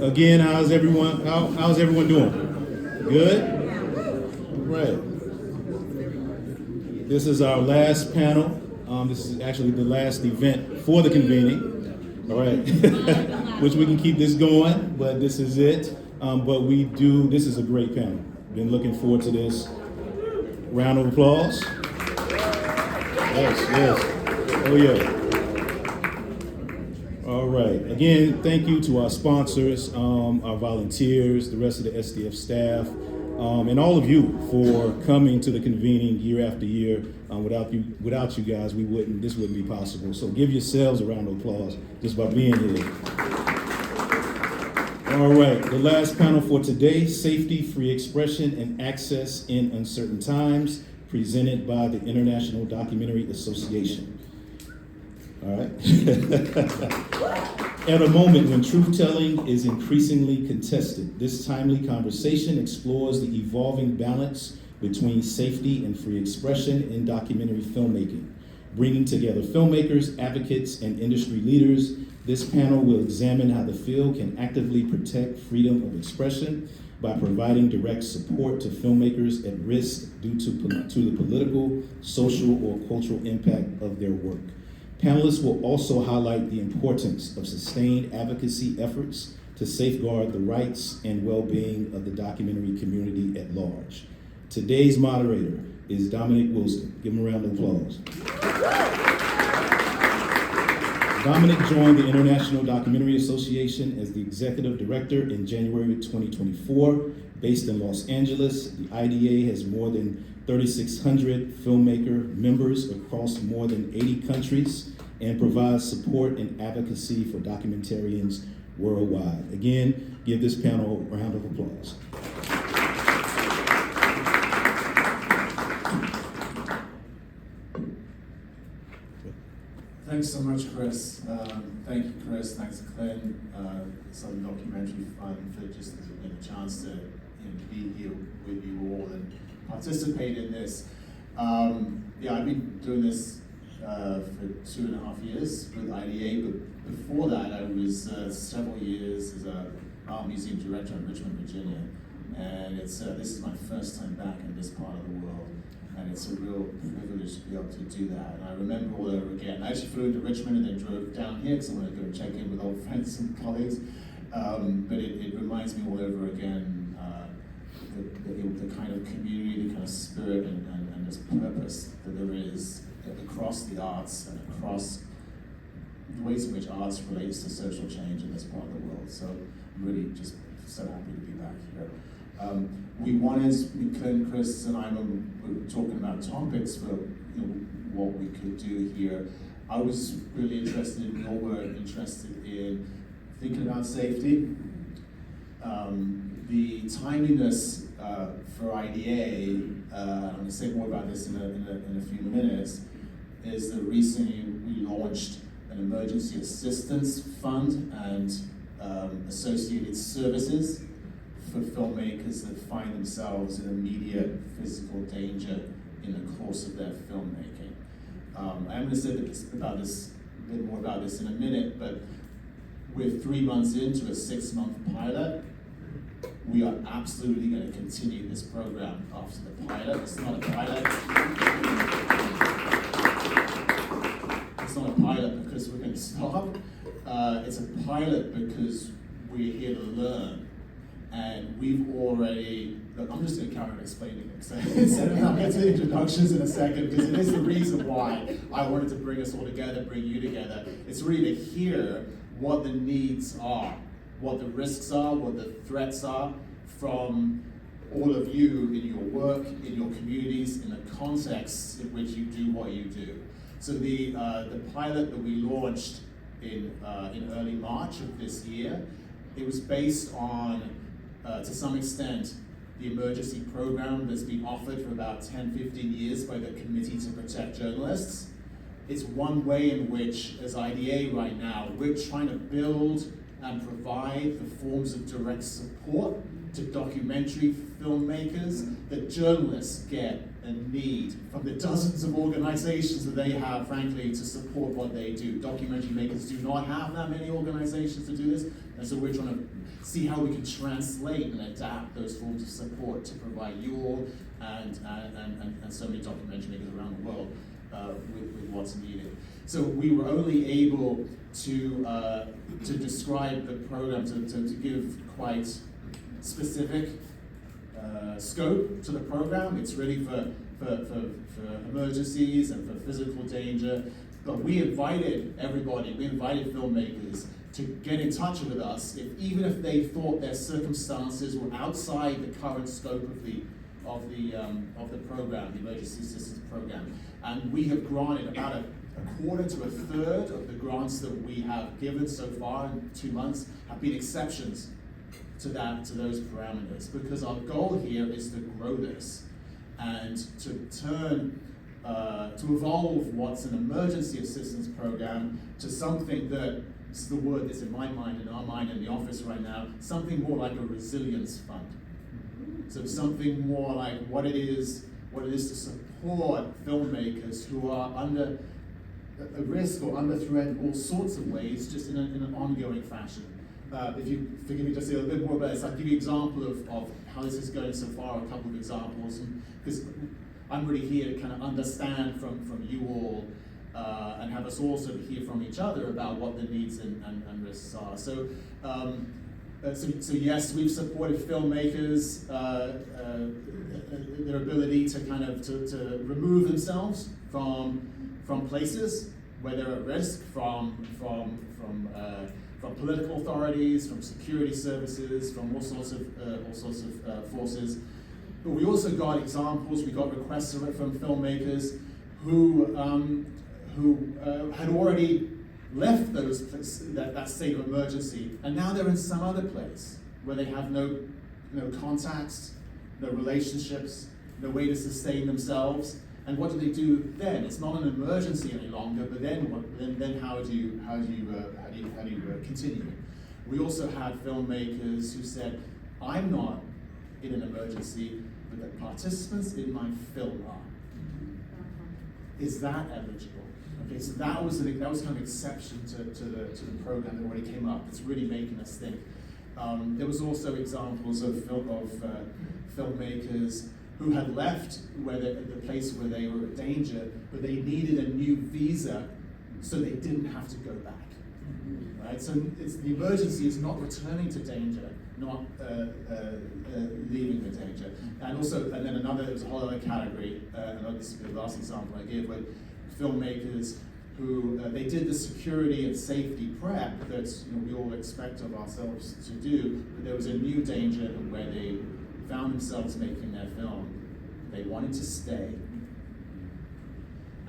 Again, how's everyone doing? Good? All right. This is our last panel. This is actually the last event for the convening. All right. Which we can keep this going, but this is it. This is a great panel. Been looking forward to this. Round of applause. Yes. Oh yeah. All right. Again, thank you to our sponsors, our volunteers, the rest of the SDF staff, and all of you for coming to the convening year after year. Without you guys, this wouldn't be possible. So give yourselves a round of applause just by being here. All right, the last panel for today, Safety, Free Expression, and Access in Uncertain Times, presented by the International Documentary Association. All right. At a moment when truth-telling is increasingly contested, this timely conversation explores the evolving balance between safety and free expression in documentary filmmaking. Bringing together filmmakers, advocates, and industry leaders, this panel will examine how the field can actively protect freedom of expression by providing direct support to filmmakers at risk due to the political, social, or cultural impact of their work. Panelists will also highlight the importance of sustained advocacy efforts to safeguard the rights and well-being of the documentary community at large. Today's moderator is Dominic Wilson. Give him a round of applause. Dominic joined the International Documentary Association as the executive director in January 2024. Based in Los Angeles, the IDA has more than 3,600 filmmaker members across more than 80 countries and provides support and advocacy for documentarians worldwide. Again, give this panel a round of applause. Thanks so much, Chris. Thank you, Chris. Thanks, Clint, Southern Documentary Fund, for just the chance to be here with you all and participate in this. I've been doing this for 2.5 years with IDA, but before that, I was several years as an art museum director in Richmond, Virginia, and this is my first time back in this part of the world. And it's a real privilege to be able to do that. And I remember all over again. I actually flew into Richmond and then drove down here because I wanted to go and check in with old friends and colleagues. But it reminds me all over again the kind of community, the kind of spirit and this purpose that there is across the arts and across the ways in which arts relates to social change in this part of the world. So I'm really just so happy to be back here. We wanted, Clint, Chris, and I, when we were talking about topics for what we could do here, I was really interested in, we all were interested in thinking about safety. The timeliness for IDA, I'm going to say more about this in a few minutes, is that recently we launched an emergency assistance fund and associated services for filmmakers that find themselves in immediate physical danger in the course of their filmmaking. I'm going to say a bit more about this in a minute, but we're 3 months into a 6-month pilot. We are absolutely going to continue this program after the pilot. It's not a pilot. It's not a pilot because we're going to stop. It's a pilot because we're here to learn. And we've already, look, I'm just going to carry on explaining it. So I'll get to the introductions in a second, because it is the reason why I wanted to bring us all together, bring you together. It's really to hear what the needs are, what the risks are, what the threats are from all of you in your work, in your communities, in the context in which you do what you do. So the pilot that we launched in early March of this year, it was based on to some extent, the emergency program that's been offered for about 10, 15 years by the Committee to Protect Journalists. It's one way in which, as IDA right now, we're trying to build and provide the forms of direct support to documentary filmmakers that journalists get and need from the dozens of organizations that they have, frankly, to support what they do. Documentary makers do not have that many organizations to do this, and so we're trying to see how we can translate and adapt those forms of support to provide you all and so many documentary makers around the world with what's needed. So we were only able to describe the program, to give quite specific scope to the program. It's really for emergencies and for physical danger. But we invited everybody, we invited filmmakers to get in touch with us, even if they thought their circumstances were outside the current scope of the program, the emergency assistance program. And we have granted about a quarter to a third of the grants that we have given so far in 2 months have been exceptions to those parameters, because our goal here is to grow this and to evolve what's an emergency assistance program to something that, this is the word that's in my mind, in our mind in the office right now, something more like a resilience fund. So something more like what it is to support filmmakers who are under a risk or under threat in all sorts of ways, just in an ongoing fashion. If you forgive me just a little bit more about this, I'll give you an example of how this is going so far, a couple of examples, because I'm really here to kind of understand from you all and have us all sort of hear from each other about what the needs and risks are. So yes, we've supported filmmakers, their ability to kind of to remove themselves from places where they're at risk, from political authorities, from security services, from all sorts of forces. But we also got examples. We got requests from filmmakers who had already left that state of emergency, and now they're in some other place where they have no contacts, no relationships, no way to sustain themselves. And what do they do then? It's not an emergency any longer. But then what? Then how do you continue? We also had filmmakers who said, "I'm not in an emergency, but the participants in my film are. Is that eligible?" Okay, so that was kind of exception to the program that already came up. It's really making us think. There was also examples of filmmakers who had left the place where they were in danger, but they needed a new visa so they didn't have to go back. Right? So the emergency is not returning to danger, not leaving the danger. And then there was a whole other category, and this is the last example I gave, with filmmakers who they did the security and safety prep that we all expect of ourselves to do, but there was a new danger where they found themselves making their film. They wanted to stay,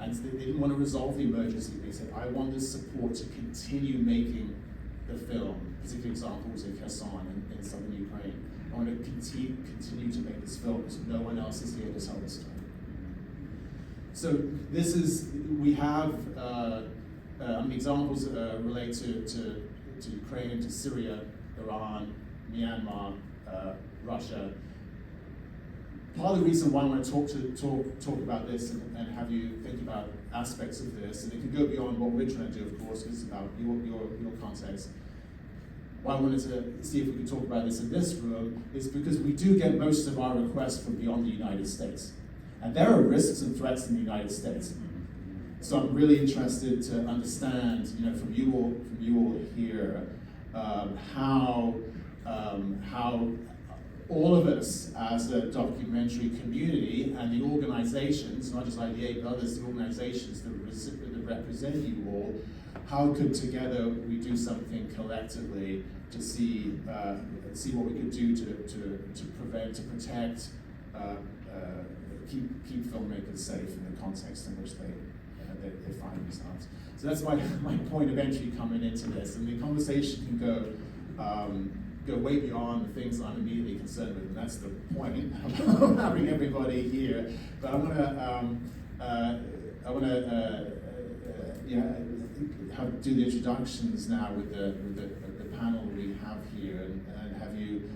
and they didn't want to resolve the emergency. They said, "I want the support to continue making the film." A particular example was in Kherson in southern Ukraine. "I want to continue to make this film because no one else is here to tell the story." So we have examples relate to Ukraine, to Syria, Iran, Myanmar, Russia. Part of the reason why I want to talk about this and have you think about aspects of this, and it can go beyond what we're trying to do, of course, because it's about your context. Why I wanted to see if we could talk about this in this room is because we do get most of our requests from beyond the United States. And there are risks and threats in the United States. So I'm really interested to understand, from you all here, how all of us as a documentary community and the organizations, not just IDA, but others, the organizations that represent you all, how could together we do something collectively to see what we could do to prevent, to protect, keep filmmakers safe in the context in which they find themselves. So that's my point of entry coming into this, and the conversation can go way beyond the things I'm immediately concerned with, and that's the point of having everybody here. But I want to do the introductions now with the panel we have here, and have you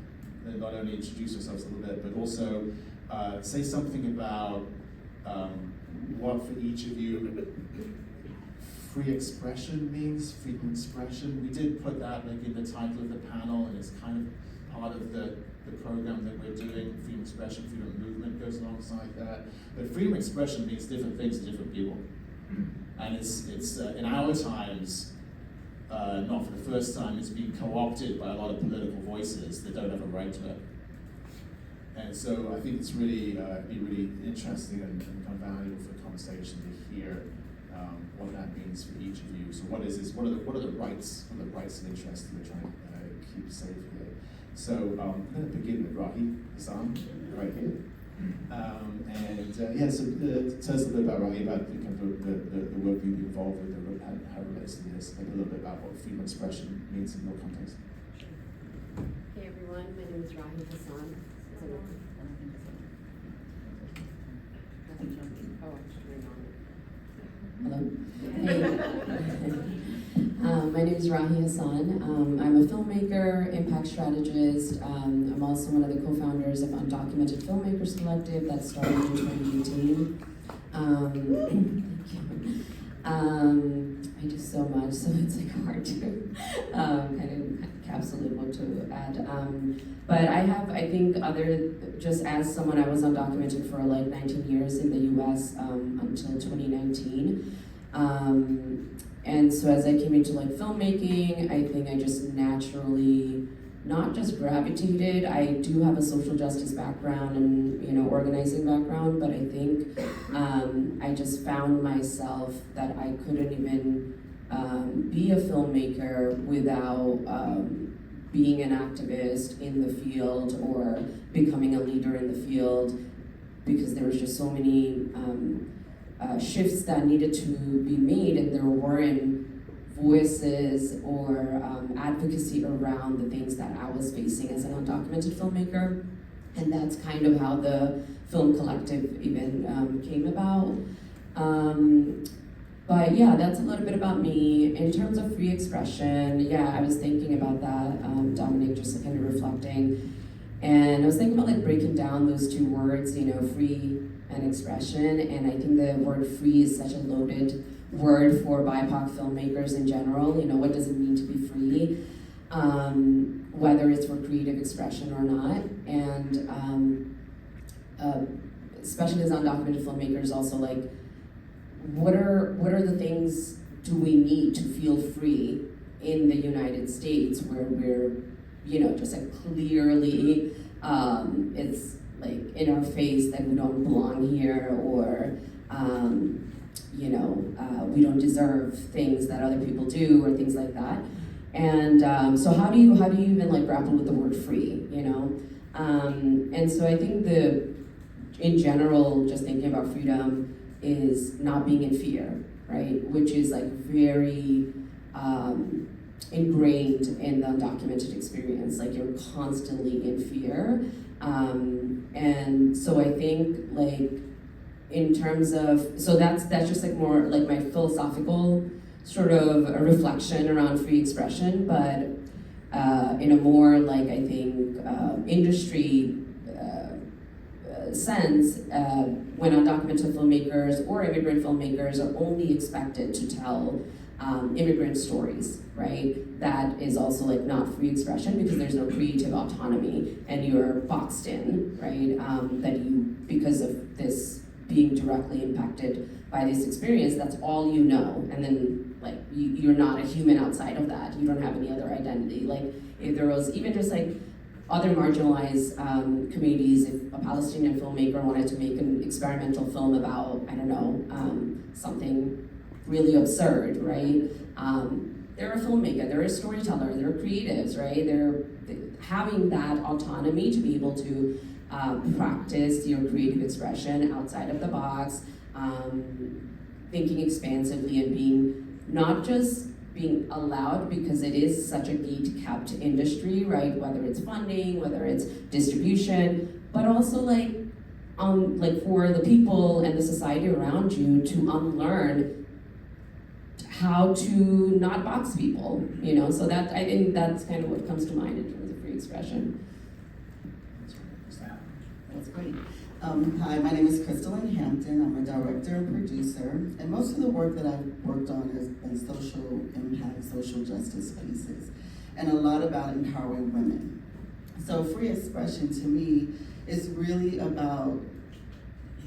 not only introduce yourselves a little bit, but also say something about what for each of you free expression means, freedom of expression. We did put that like in the title of the panel, and it's kind of part of the program that we're doing. Freedom of expression, freedom of movement goes alongside that. But freedom of expression means different things to different people. And it's in our times, not for the first time, it's been co-opted by a lot of political voices that don't have a right to it. And so I think it's really be really interesting and kind of valuable for the conversation to hear what that means for each of you. So what is this? What are the rights? What are the rights and interests that we're trying to keep safe here? So I'm going to begin with Rahi Hassan, right here. So tell us a little bit about Rahi, about the work you've been involved with, and how it relates to this. Maybe a little bit about what freedom of expression means in your context. Hey everyone, my name is Rahi Hassan. Hello. Hey. My name is Rahi Hassan. I'm a filmmaker, impact strategist. I'm also one of the co-founders of Undocumented Filmmakers Collective that started in 2018. I do so much, so it's like hard to kind of encapsulate what to add. But I think just as someone, I was undocumented for like 19 years in the US until 2019. And so as I came into like filmmaking, I think I just naturally not just gravitated. I do have a social justice background and organizing background, but I think I just found myself that I couldn't even be a filmmaker without being an activist in the field or becoming a leader in the field, because there was just so many shifts that needed to be made, and there weren't voices or advocacy around the things that I was facing as an undocumented filmmaker. And that's kind of how the film collective even came about. But yeah, that's a little bit about me. In terms of free expression, yeah, I was thinking about that, Dominic, just kind of reflecting. And I was thinking about like breaking down those two words, free and expression. And I think the word free is such a loaded word for BIPOC filmmakers in general. What does it mean to be free? Whether it's for creative expression or not. And especially as undocumented filmmakers, also like, what are the things do we need to feel free in the United States, where we're, just like clearly it's like in our face that we don't belong here, or we don't deserve things that other people do, or things like that. And so how do you even like grapple with the word free, And so I think in general, just thinking about freedom is not being in fear, right? Which is like very ingrained in the undocumented experience. Like you're constantly in fear. And so I think like in terms of, so that's just like more like my philosophical sort of a reflection around free expression, but in a more like I think industry sense, when undocumented filmmakers or immigrant filmmakers are only expected to tell immigrant stories, right? That is also like not free expression, because there's no creative autonomy and you're boxed in, right? That you, because of this being directly impacted by this experience, that's all you know. And then like you're not a human outside of that. You don't have any other identity. Like if there was even just like other marginalized communities, if a Palestinian filmmaker wanted to make an experimental film about, I don't know, something really absurd, right? They're a filmmaker, they're a storyteller, they're creatives, right? They're having that autonomy to be able to practice your creative expression outside of the box, thinking expansively and being not just being allowed, because it is such a gate-kept industry, right? Whether it's funding, whether it's distribution, but also like for the people and the society around you to unlearn how to not box people, So that, I think that's kind of what comes to mind in terms of free expression. That's great. Hi, my name is Crystalline Hampton. I'm a director and producer, and most of the work that I've worked on has been social impact, social justice pieces, and a lot about empowering women. So free expression to me is really about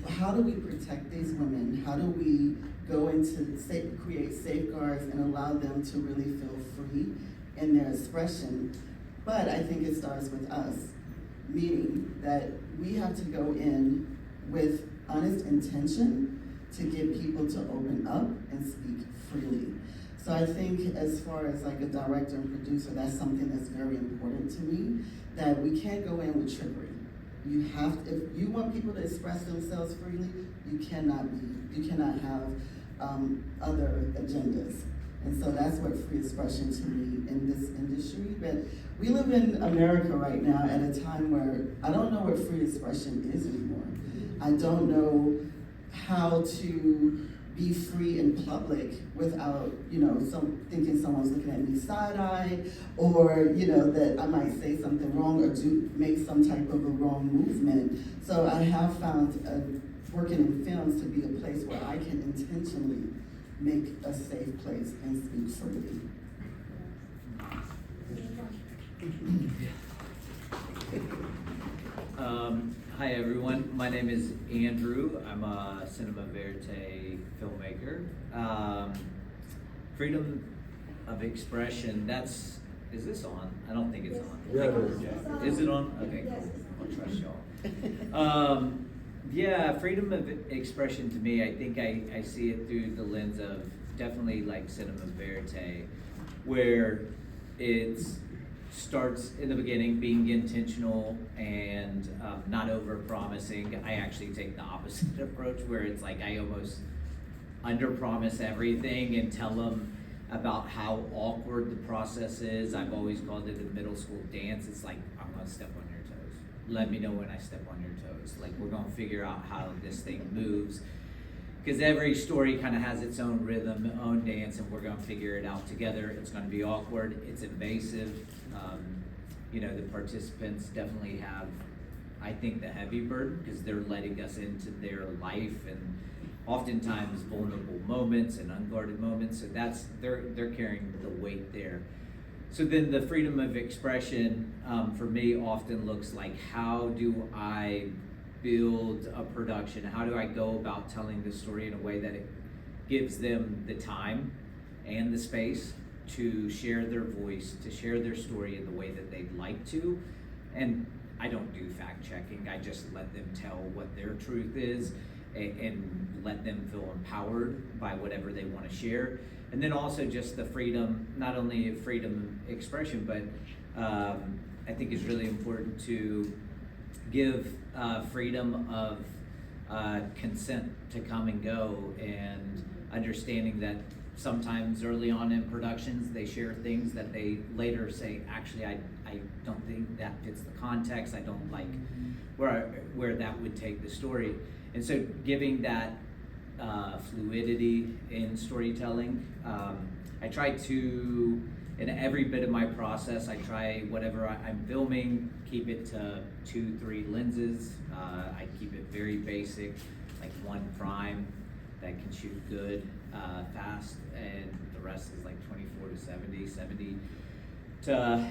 how do we protect these women? How do we go into create safeguards and allow them to really feel free in their expression? But I think it starts with us, meaning that we have to go in with honest intention to get people to open up and speak freely. So I think as far as like a director and producer, that's something that's very important to me, that we can't go in with trickery. You have, if you want people to express themselves freely, you cannot have other agendas. And so that's what free expression to me in this industry. But we live in America right now at a time where I don't know what free expression is anymore. I don't know how to be free in public without, thinking someone's looking at me side-eye, or, that I might say something wrong or make some type of a wrong movement. So I have found working in films to be a place where I can intentionally make a safe place and speak freely. Hi everyone, my name is Andrew. I'm a cinema verite filmmaker. Freedom of expression, is this on? I don't think it's on. Yeah. Is it on? Okay, cool. I'll trust y'all. Yeah, freedom of expression to me, I think I see it through the lens of definitely like cinema verite, where it starts in the beginning being intentional and not over promising. I actually take the opposite approach, where it's like I almost under promise everything and tell them about how awkward the process is. I've always called it a middle school dance. It's like, I'm gonna step on your toes. Let me know when I step on your toes. Like, we're gonna figure out how this thing moves. Because every story kind of has its own rhythm, own dance, and we're gonna figure it out together. It's gonna be awkward, it's invasive. The participants definitely have, I think, the heavy burden, because they're letting us into their life and oftentimes vulnerable moments and unguarded moments. So they're carrying the weight there. So then the freedom of expression for me often looks like, how do I build a production? How do I go about telling the story in a way that it gives them the time and the space to share their voice, to share their story in the way that they'd like to? And I don't do fact checking. I just let them tell what their truth is and let them feel empowered by whatever they want to share. And then also just the freedom, not only freedom of expression, but I think it's really important to give freedom of consent to come and go, and understanding that sometimes early on in productions they share things that they later say, actually I don't think that fits the context, I don't like where that would take the story. And so giving that fluidity in storytelling, I try to, in every bit of my process, I try whatever I'm filming, keep it to 2-3 lenses. I keep it very basic, like one prime that can shoot good, fast, and the rest is like 24 to 70 to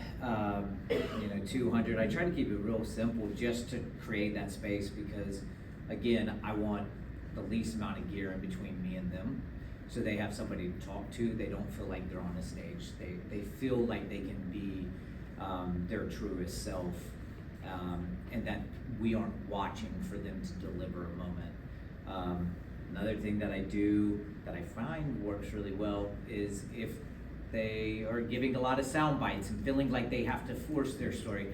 200. I try to keep it real simple just to create that space, because again, I want the least amount of gear in between me and them, so they have somebody to talk to. They don't feel like they're on a stage. They feel like they can be their truest self, and that we aren't watching for them to deliver a moment. Another thing that I do that I find works really well is if they are giving a lot of sound bites and feeling like they have to force their story.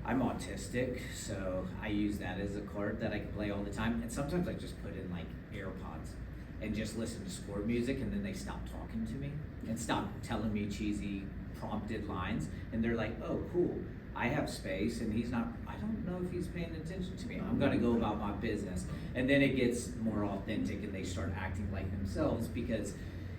I'm autistic, so I use that as a card that I can play all the time. And sometimes I just put in like AirPods and just listen to score music, and then they stop talking to me and stop telling me cheesy prompted lines. And they're like, oh, cool, I have space, and he's not, I don't know if he's paying attention to me. I'm gonna go about my business. And then it gets more authentic, and they start acting like themselves, because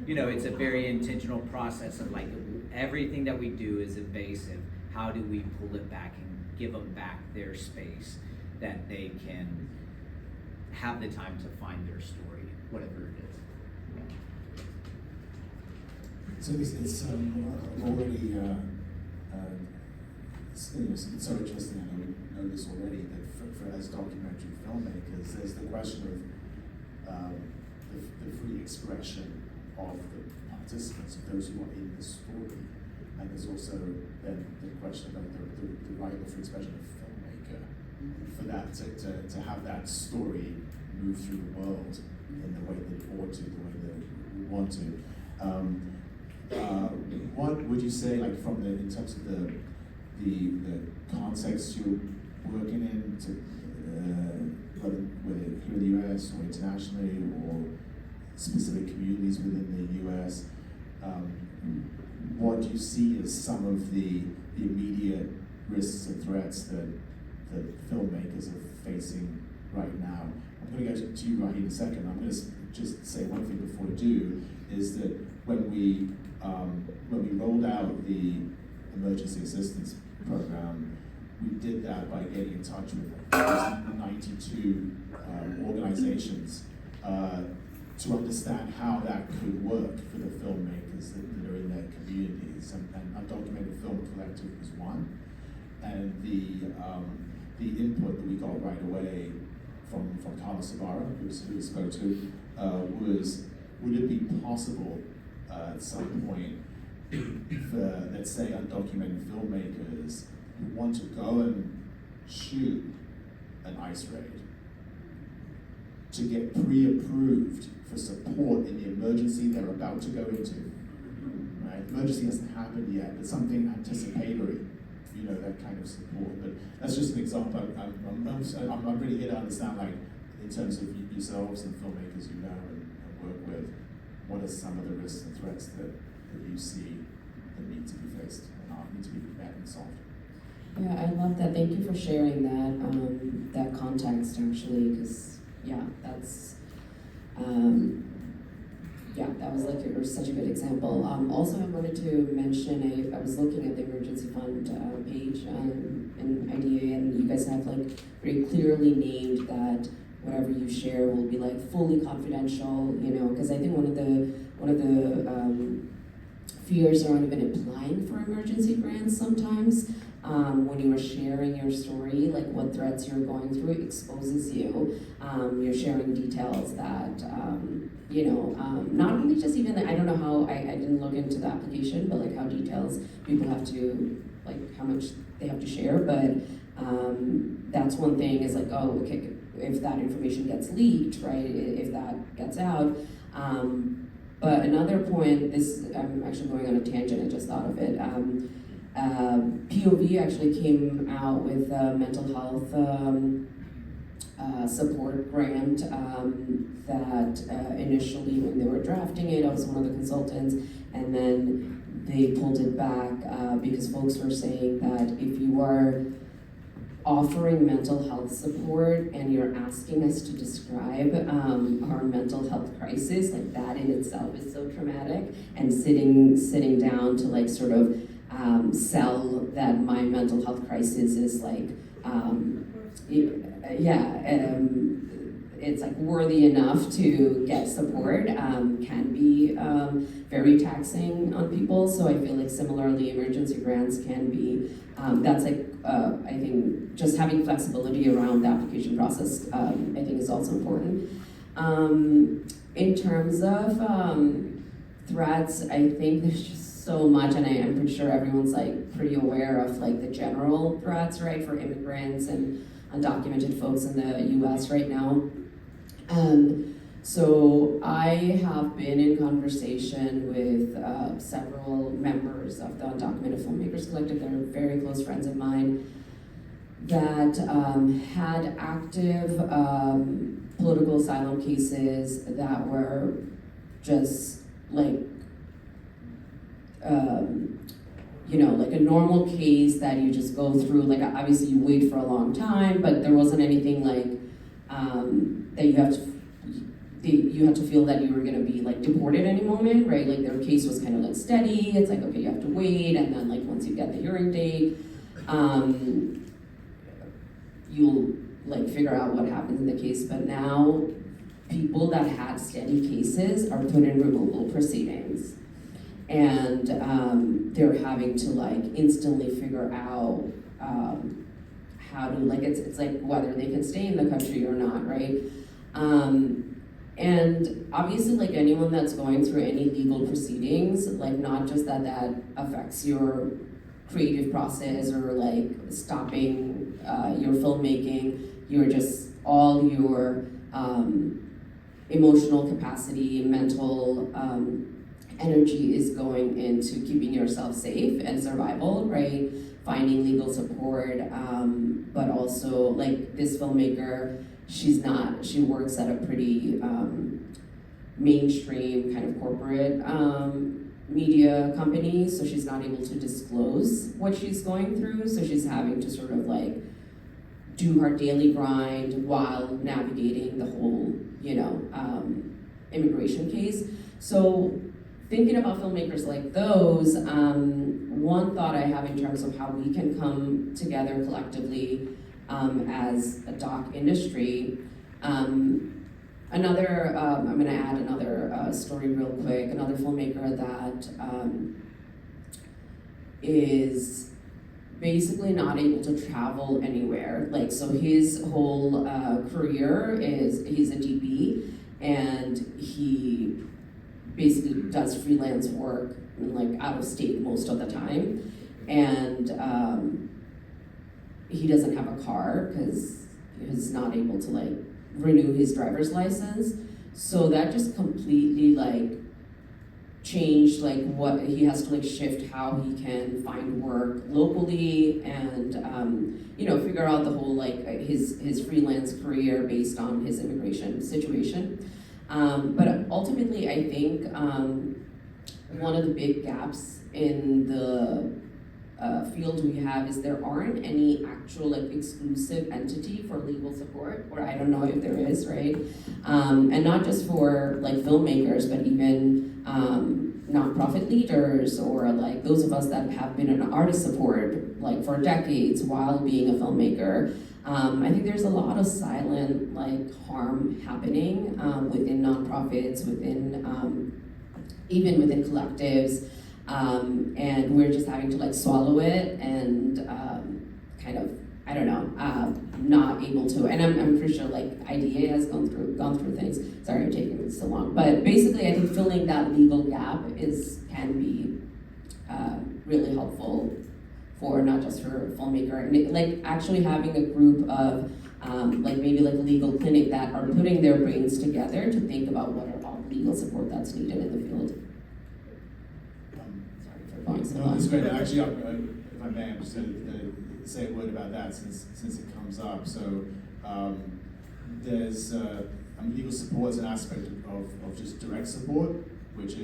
it's a very intentional process of like, everything that we do is invasive. How do we pull it back and give them back their space that they can have the time to find their story, whatever it is. So it's already, it's so interesting, I know this already, that for as documentary filmmakers, there's the question of the free expression of the participants, of those who are in the story. And there's also then the question about the right of free expression of the filmmaker, for that to have that story move through the world in the way that it ought to, the way that we want to. What would you say, like in terms of the context you're working in, whether here in the US or internationally or specific communities within the US, what do you see as some of the immediate risks and threats that filmmakers are facing right now? I'm going to go to you, Raheem, in a second. I'm going to just say one thing before I do, is that when we rolled out the emergency assistance program, we did that by getting in touch with 92 organizations to understand how that could work for the filmmakers that are in their communities. And Undocumented Film Collective was one. And the input that we got right away from Carlos Ibarra, who we spoke to, was, would it be possible at some point for, let's say, undocumented filmmakers who want to go and shoot an ICE raid to get pre-approved for support in the emergency they're about to go into, right? Emergency hasn't happened yet, but something anticipatory, that kind of support. But that's just an example. I'm really here to understand, like, in terms of yourselves and filmmakers you know and work with, what are some of the risks and threats that you see that need to be faced and need to be met and solved? Yeah, I love that. Thank you for sharing that context, actually, because that's that was like such a good example. Also, I wanted to mention, I was looking at the emergency fund page in IDEA, and you guys have like very clearly named that whatever you share will be like fully confidential, because I think one of the fears around even applying for emergency grants sometimes, when you are sharing your story, like what threats you're going through, it exposes you. You're sharing details that, not only just even, I don't know how, I didn't look into the application, but like how details people have to, like how much they have to share, but that's one thing is like, oh, okay, if that information gets leaked, right, if that gets out. But another point, I'm actually going on a tangent, I just thought of it. POV actually came out with a mental health support grant that initially when they were drafting it, I was one of the consultants, and then they pulled it back because folks were saying that if you are offering mental health support and you're asking us to describe our mental health crisis, like that in itself is so traumatic, and sitting down to like sort of sell that my mental health crisis is like it's like worthy enough to get support can be very taxing on people. So I feel like similarly emergency grants can be that's like I think just having flexibility around the application process I think is also important. In terms of threats, I think there's just so much, and I'm pretty sure everyone's like pretty aware of like the general threats, right, for immigrants and undocumented folks in the US right now. So I have been in conversation with several members of the Undocumented Filmmakers Collective that are very close friends of mine that had active political asylum cases that were just like like a normal case that you just go through, like obviously you wait for a long time, but there wasn't anything like that you had to feel that you were going to be like deported any moment, right? Like their case was kind of like steady. It's like, okay, you have to wait, and then like once you get the hearing date, you'll like figure out what happens in the case, but now people that had steady cases are put in removal proceedings. And they're having to like instantly figure out how to, like, it's like whether they can stay in the country or not, right? And obviously, like anyone that's going through any legal proceedings, like not just that affects your creative process or like stopping your filmmaking, all your emotional capacity, mental energy is going into keeping yourself safe and survival, right? Finding legal support, but also like this filmmaker, she works at a pretty mainstream kind of corporate media company, so she's not able to disclose what she's going through, so she's having to sort of like do her daily grind while navigating the whole, immigration case. So thinking about filmmakers like those, one thought I have in terms of how we can come together collectively as a doc industry. I'm gonna add another story real quick. Another filmmaker that is basically not able to travel anywhere. Like, so his whole career is, he's a DP, and he basically does freelance work, like out of state most of the time. And he doesn't have a car because he's not able to like renew his driver's license. So that just completely like changed like what he has to like shift how he can find work locally and figure out the whole like his freelance career based on his immigration situation. But ultimately I think one of the big gaps in the field we have is there aren't any actual like exclusive entity for legal support, or I don't know if there is, right? And not just for like filmmakers, but even nonprofit leaders or like those of us that have been in artist support like for decades while being a filmmaker. I think there's a lot of silent like harm happening within nonprofits, even within collectives. And we're just having to like swallow it and kind of, I don't know, not able to. And I'm pretty sure like IDA has gone through things. Sorry, I'm taking so long. But basically, I think filling that legal gap can be really helpful for not just for a filmmaker, and like actually having a group of like maybe like a legal clinic that are putting their brains together to think about what are all the legal support that's needed in the field. No, that's great. Actually, if I may, I'm just going to say a word about that since it comes up. So there's legal support is an aspect of just direct support, which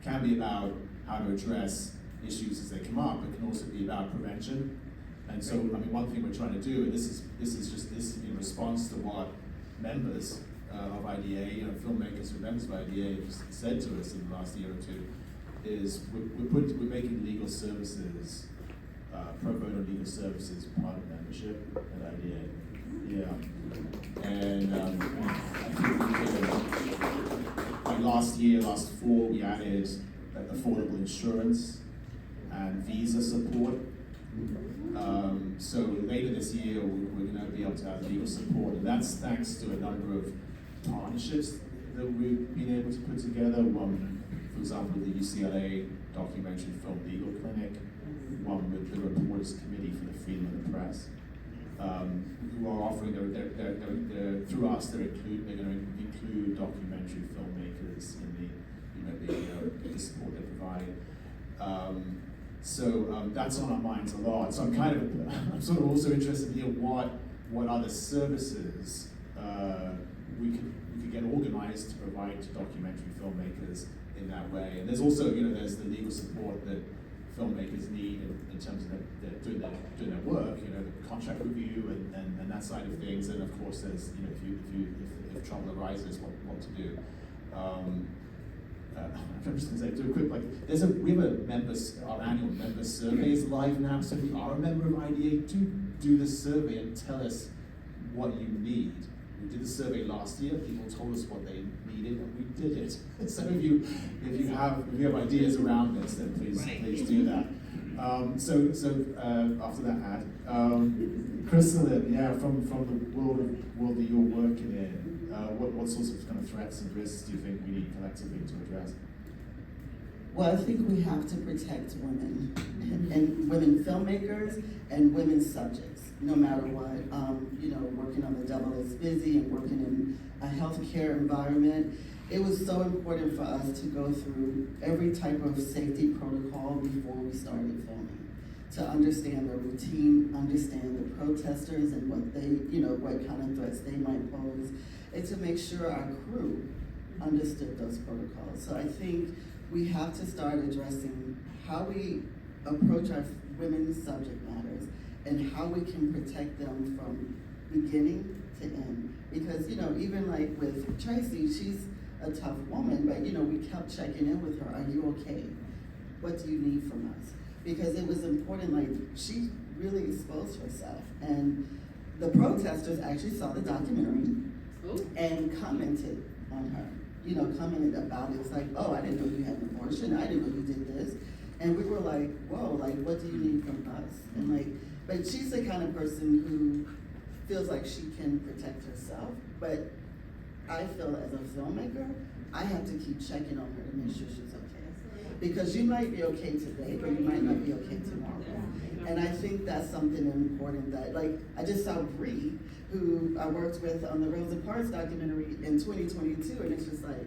can be about how to address issues as they come up. It can also be about prevention. And so, one thing we're trying to do, and this is in response to what members of IDA, filmmakers who are members of IDA have said to us in the last year or two, is we're making legal services, pro bono legal services part of membership at IDA. Yeah. And I think last fall, we added affordable insurance and visa support. So later this year, we're going to be able to have legal support, and that's thanks to a number of partnerships that we've been able to put together. One, for example, the UCLA Documentary Film Legal Clinic, one with the Reporters Committee for the Freedom of the Press, who are offering they're through us. They're going to include documentary filmmakers in the support they provide. So that's on our minds a lot. So I'm sort of also interested in hearing what other services we could get organized to provide to documentary filmmakers in that way. And there's also, there's the legal support that filmmakers need in terms of doing their work, the contract review and that side of things. And of course, there's, if trouble arises, what to do. I'm just going to say, do a quick, we have our annual member survey is live now, so if you are a member of IDA, do this survey and tell us what you need. We did a survey last year. People told us what they needed, and we did it. So if you have ideas around this, then please do that. So after that ad, Crystalline, from the world that you're working in, what sorts of kind of threats and risks do you think we need collectively to address? Well, I think we have to protect women and women filmmakers and women subjects, no matter what. Working on The Devil Is Busy and working in a healthcare environment, it was so important for us to go through every type of safety protocol before we started filming, to understand the routine, understand the protesters and what they, what kind of threats they might pose, and to make sure our crew understood those protocols. So I think we have to start addressing how we approach our women's subject matters and how we can protect them from beginning to end. Because, even like with Tracy, she's a tough woman, but we kept checking in with her. Are you okay? What do you need from us? Because it was important, like she really exposed herself. And the protesters actually saw the documentary and commented on her. Commented about it. It's like, oh, I didn't know you had an abortion. I didn't know you did this. And we were like, whoa, like, what do you need from us? And but she's the kind of person who feels like she can protect herself. But I feel as a filmmaker, I have to keep checking on her to make sure she's okay. Because you might be okay today, but you might not be okay tomorrow. And I think that's something important that, I just saw Bree, who I worked with on the Rosa Parks documentary in 2022, and it's just like,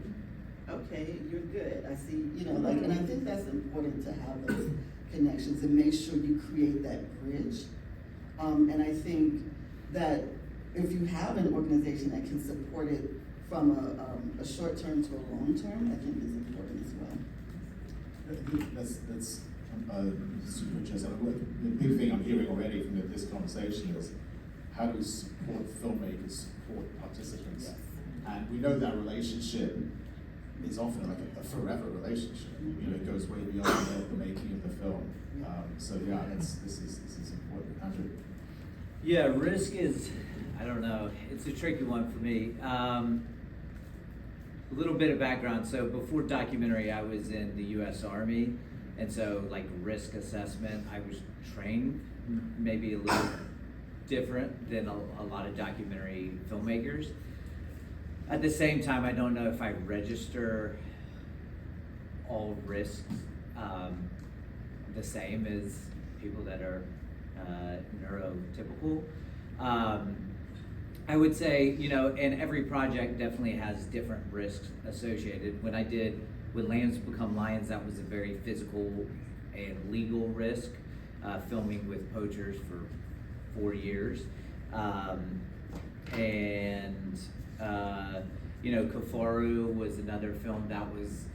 okay, you're good. I see, and I think that's important to have those connections and make sure you create that bridge. And I think that if you have an organization that can support it from a short term to a long term, I think is important as well. That's super interesting. The big thing I'm hearing already from this conversation is how do we support filmmakers, support participants? And we know that relationship is often like a forever relationship. It goes way beyond the making of the film. This is important. Andrew? Yeah, risk is, I don't know, it's a tricky one for me. A little bit of background. So before documentary, I was in the U.S. Army. And so risk assessment, I was trained maybe a little different than a lot of documentary filmmakers. At the same time, I don't know if I register all risks the same as people that are neurotypical. I would say, and every project definitely has different risks associated. When Lambs Become Lions, that was a very physical and legal risk, filming with poachers for 4 years. Kafaru was another film that was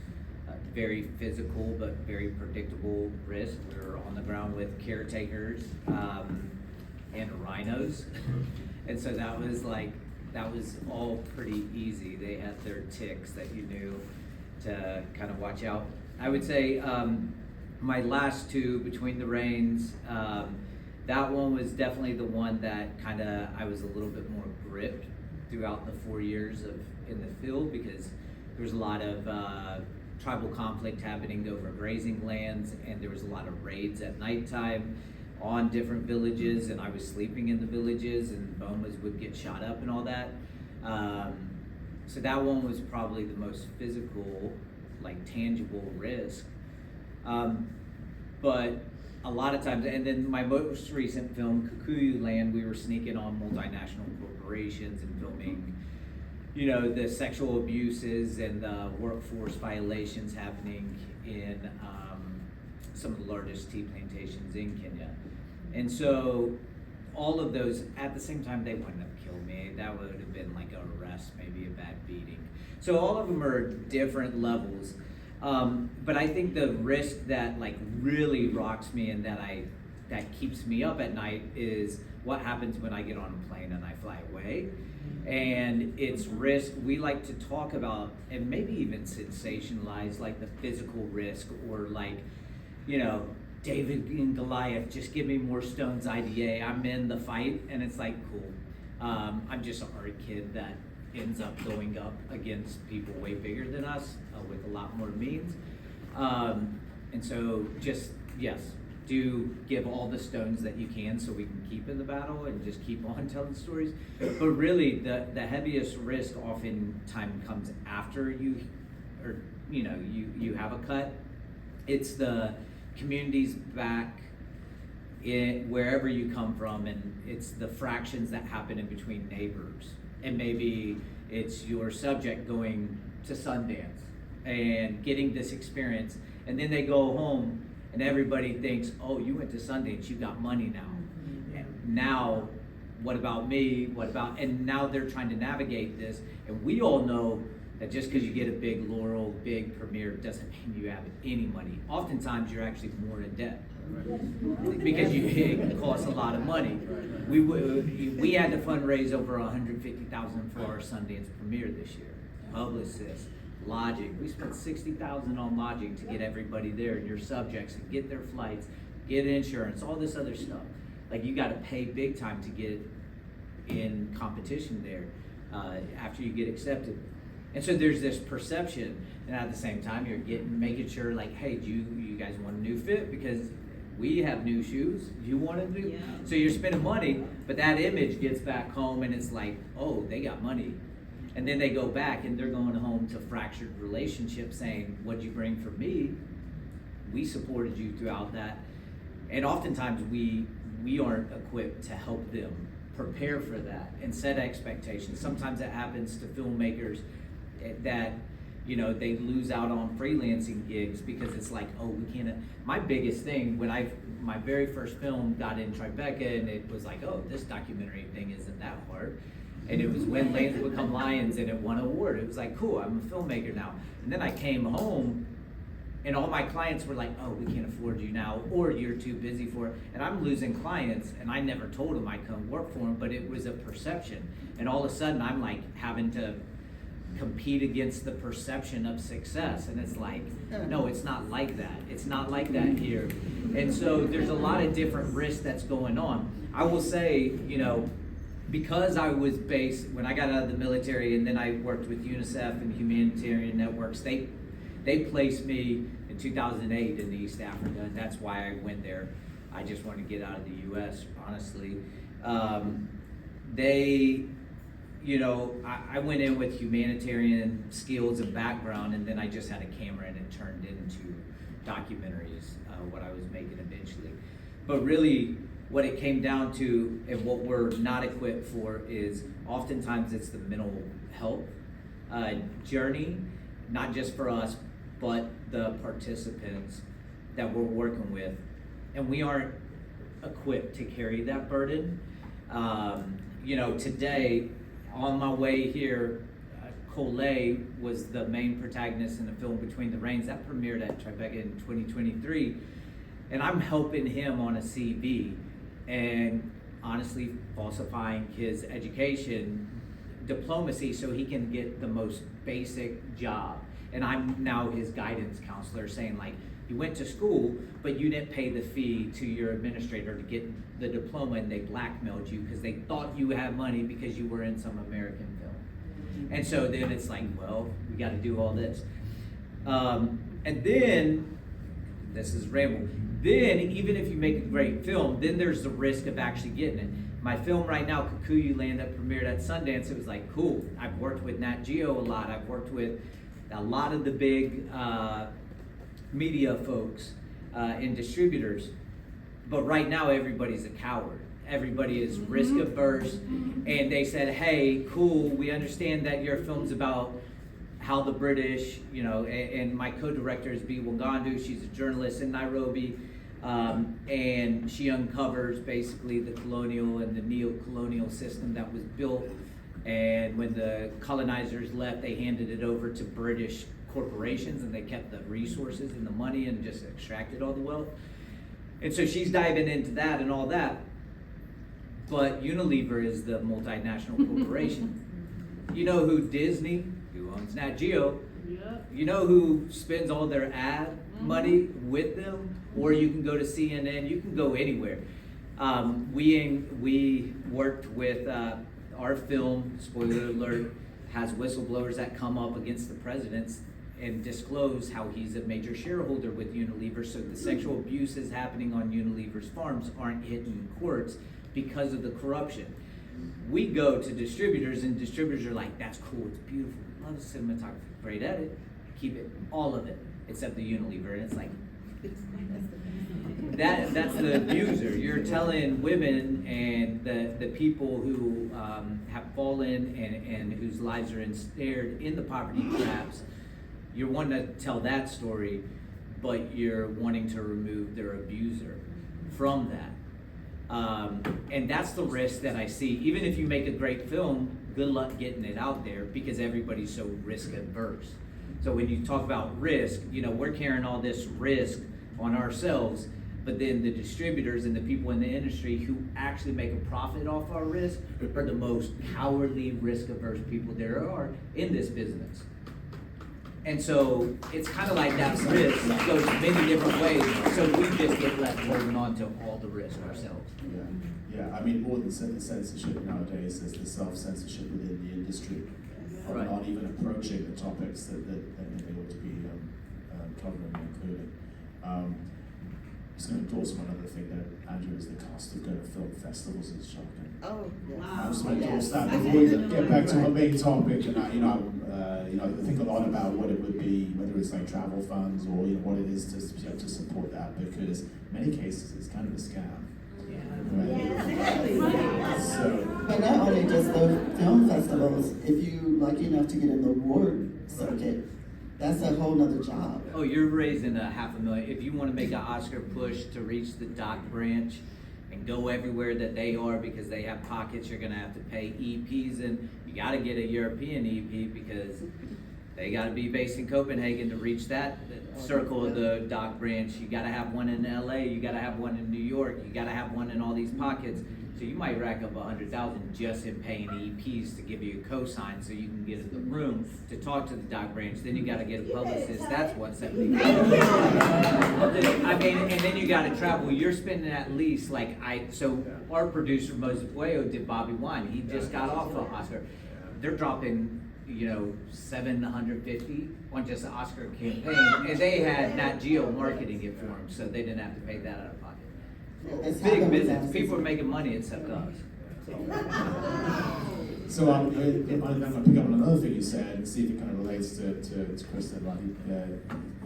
very physical but very predictable risk. We were on the ground with caretakers and rhinos. And so that was all pretty easy. They had their ticks that you knew to kind of watch out. I would say my last two, Between the Rains, that one was definitely the one that I was a little bit more gripped throughout the 4 years in the field, because there was a lot of tribal conflict happening over grazing lands, and there was a lot of raids at nighttime on different villages, and I was sleeping in the villages, and bomas would get shot up and all that. So that one was probably the most physical, tangible risk. But a lot of times, and then my most recent film, Kikuyu Land, we were sneaking on multinational corporations and filming, the sexual abuses and the workforce violations happening in some of the largest tea plantations in Kenya. And so all of those, at the same time, they wouldn't have killed me. That would have been like an arrest, maybe a bad beating. So all of them are different levels. But I think the risk that really rocks me and that keeps me up at night is what happens when I get on a plane and I fly away. And it's risk we like to talk about and maybe even sensationalize, the physical risk, or David and Goliath, just give me more stones IDA, I'm in the fight. And it's cool. I'm just an art kid that ends up going up against people way bigger than us with a lot more means. And so just, yes, do give all the stones that you can so we can keep in the battle and just keep on telling stories. But really, the heaviest risk oftentimes comes after you have a cut. It's the communities back in wherever you come from, and it's the fractions that happen in between neighbors. And maybe it's your subject going to Sundance and getting this experience, and then they go home and everybody thinks, oh, you went to Sundance, you got money now. And now, what about me? And now they're trying to navigate this, and we all know that just because you get a big laurel, big premiere, doesn't mean you have any money. Oftentimes, you're actually more in debt. Because it costs a lot of money. We had to fundraise over $150,000 for our Sundance premiere this year. Publicists, lodging. We spent $60,000 on lodging to get everybody there and your subjects and get their flights, get insurance, all this other stuff. Like, you got to pay big time to get in competition there after you get accepted. And so there's this perception, and at the same time you're making sure, like, hey, do you guys want a new fit? Because we have new shoes. Do you want a new? Yeah. So you're spending money, but that image gets back home and it's like, oh, they got money. And then they go back and they're going home to fractured relationships saying, what'd you bring for me? We supported you throughout that. And oftentimes we aren't equipped to help them prepare for that and set expectations. Sometimes that happens to filmmakers that, you know, they lose out on freelancing gigs because it's like, oh, we can't. My biggest thing when my very first film got in Tribeca, and it was like, oh, this documentary thing isn't that hard. And it was When Lanes Become Lions, and it won an award. It was like, cool, I'm a filmmaker now. And then I came home, and all my clients were like, oh, we can't afford you now, or you're too busy for it. And I'm losing clients, and I never told them I couldn't work for them, but it was a perception. And all of a sudden, I'm like having to compete against the perception of success. And it's like, no, it's not like that. It's not like that here. And so there's a lot of different risks that's going on. I will say, you know, because I was based, when I got out of the military and then I worked with UNICEF and humanitarian networks, they placed me in 2008 in East Africa, and that's why I went there. I just wanted to get out of the US, honestly. You know, I went in with humanitarian skills and background, and then I just had a camera and it turned into documentaries, what I was making eventually. But really, what it came down to and what we're not equipped for is oftentimes it's the mental health journey, not just for us, but the participants that we're working with. And we aren't equipped to carry that burden. You know, today, on my way here, Coley was the main protagonist in the film Between the Rains that premiered at Tribeca in 2023, and I'm helping him on a CV and honestly falsifying his education diplomacy so he can get the most basic job. And I'm now his guidance counselor saying, like, you went to school, but you didn't pay the fee to your administrator to get the diploma, and they blackmailed you because they thought you had money because you were in some American film. And so then it's like, well, we got to do all this. And then, this is ramble, then even if you make a great film, then there's the risk of actually getting it. My film right now, Kikuyu Land, that premiered at Sundance, it was like, cool, I've worked with Nat Geo a lot, I've worked with a lot of the big media folks and distributors, but right now everybody's a coward. Everybody is risk averse, and they said, hey, cool, we understand that your film's about how the British, you know, and my co-director is B. Wagandu, she's a journalist in Nairobi, and she uncovers basically the colonial and the neo-colonial system that was built, and when the colonizers left, they handed it over to British corporations, and they kept the resources and the money and just extracted all the wealth. And so she's diving into that and all that. But Unilever is the multinational corporation. You know who Disney, who owns Nat Geo, you know who spends all their ad money with them? Or you can go to CNN, you can go anywhere. We worked with our film, spoiler alert, has whistleblowers that come up against the president's and disclose how he's a major shareholder with Unilever, so the sexual abuses happening on Unilever's farms aren't hitting courts because of the corruption. We go to distributors, and distributors are like, that's cool, it's beautiful, love the cinematography, great edit, keep it, all of it, except the Unilever, and it's like, that's the abuser. You're telling women and the people who have fallen and whose lives are ensnared in the poverty traps, you're wanting to tell that story, but you're wanting to remove their abuser from that. And that's the risk that I see. Even if you make a great film, good luck getting it out there because everybody's so risk adverse. So when you talk about risk, we're carrying all this risk on ourselves, but then the distributors and the people in the industry who actually make a profit off our risk are the most cowardly, risk averse people there are in this business. And so it's kind of like that risk goes many different ways, so we just get left holding on to all the risk ourselves. Yeah. I mean, more than the censorship nowadays, there's the self-censorship within the industry of Right. not even approaching the topics that they ought to be covering and including. Just going to endorse one other thing that Andrew is the cost of going to film festivals is shocking. Oh, yes. I just want to endorse that before we get back to our main topic. And I think a lot about what it would be, whether it's like travel funds or what it is to support that, because in many cases it's kind of a scam. Right? So, But not only just the film festivals, if you lucky enough to get in the award circuit, that's a whole nother job. Oh, you're raising $500,000. If you want to make an Oscar push to reach the doc branch and go everywhere that they are because they have pockets, you're going to have to pay EPs, and you got to get a European EP because they got to be based in Copenhagen to reach that circle of the doc branch. You got to have one in LA, you got to have one in New York, you got to have one in all these pockets. So you might rack up $100,000 just in paying EPs to give you a cosign so you can get in the room to talk to the doc branch. Then you got to get a publicist. That's what $70,000. I mean, and then you got to travel. You're spending at least so our producer Moses Puello did Bobby Wine. He just got off of Oscar. They're dropping $750 on just the Oscar campaign, and they had Nat Geo marketing it for them, so they didn't have to pay that out of pocket. It's Big happened with business. that. People are making money except us. So I'm going to pick up on another thing you said and see if it kind of relates to Kristen, about the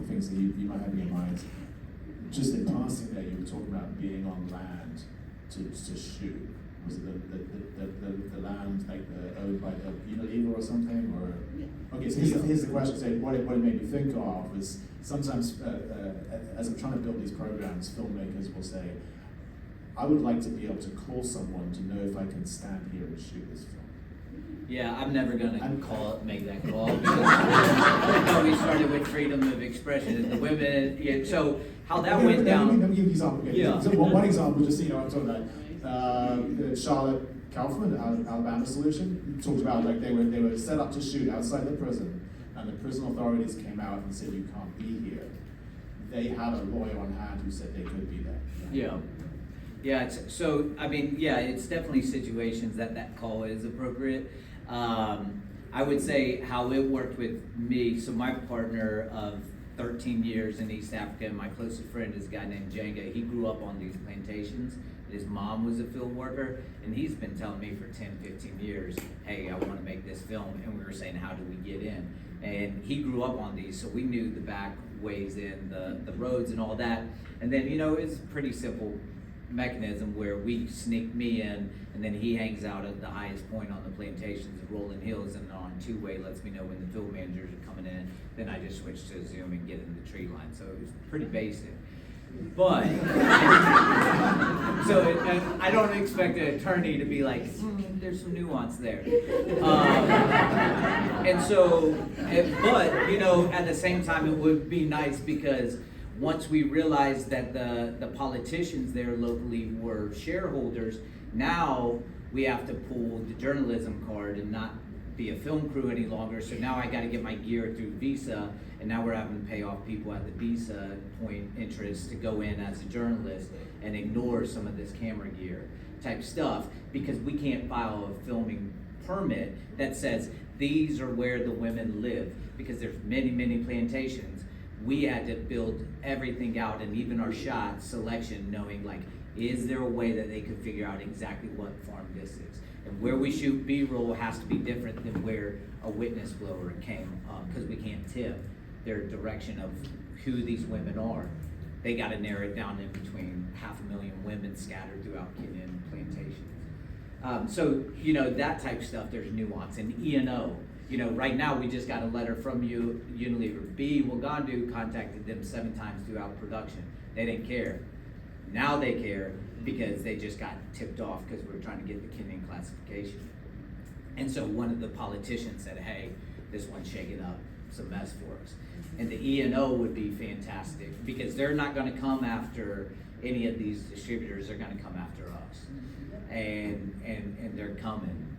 things that you might have in your mind. Just in passing there, you were talking about being on land to shoot. Was it the land owned by the Unilever or something? Or okay, so here's the question. So what it made me think of was sometimes as I'm trying to build these programs, filmmakers will say, I would like to be able to call someone to know if I can stand here and shoot this film. Yeah, I'm never gonna make that call. That's how we started with freedom of expression. And the women, so how that went down. Let me give you an example. Okay. Yeah. So one example, just I'm talking about Charlotte Kaufman, Alabama Solution, talked about they were set up to shoot outside the prison, and the prison authorities came out and said you can't be here. They had a lawyer on hand who said they could be there. Yeah. Yeah, it's definitely situations that call is appropriate. I would say how it worked with me, so my partner of 13 years in East Africa, and my closest friend is a guy named Jenga. He grew up on these plantations. His mom was a film worker, and he's been telling me for 10, 15 years, hey, I want to make this film, and we were saying, how do we get in? And he grew up on these, so we knew the back ways in, the roads and all that. And then, it's a pretty simple mechanism where we sneak me in, and then he hangs out at the highest point on the plantations of Rolling Hills, and on two-way lets me know when the film managers are coming in. Then I just switch to Zoom and get in the tree line. So it was pretty basic. But, I don't expect an attorney to be like, there's some nuance there. At the same time, it would be nice because once we realized that the politicians there locally were shareholders, now we have to pull the journalism card and not be a film crew any longer. So now I got to get my gear through Visa, and now we're having to pay off people at the Visa point interest to go in as a journalist and ignore some of this camera gear type stuff because we can't file a filming permit that says these are where the women live, because there's many, many plantations. We had to build everything out, and even our shot selection, knowing like, is there a way that they could figure out exactly what farm this is? And where we shoot B-roll has to be different than where a witness blower came, because we can't tip their direction of who these women are. They got to narrow it down in between 500,000 women scattered throughout Kenyan plantations. So, you know, that type of stuff, there's nuance. And E&O, you know, right now we just got a letter from Unilever. B. Wagandu contacted them 7 times throughout production. They didn't care. Now they care because they just got tipped off because we were trying to get the Kenyan classification. And so one of the politicians said, hey, this one's shaking up some mess for us. And the E&O would be fantastic because they're not going to come after any of these distributors. They're going to come after us, and they're coming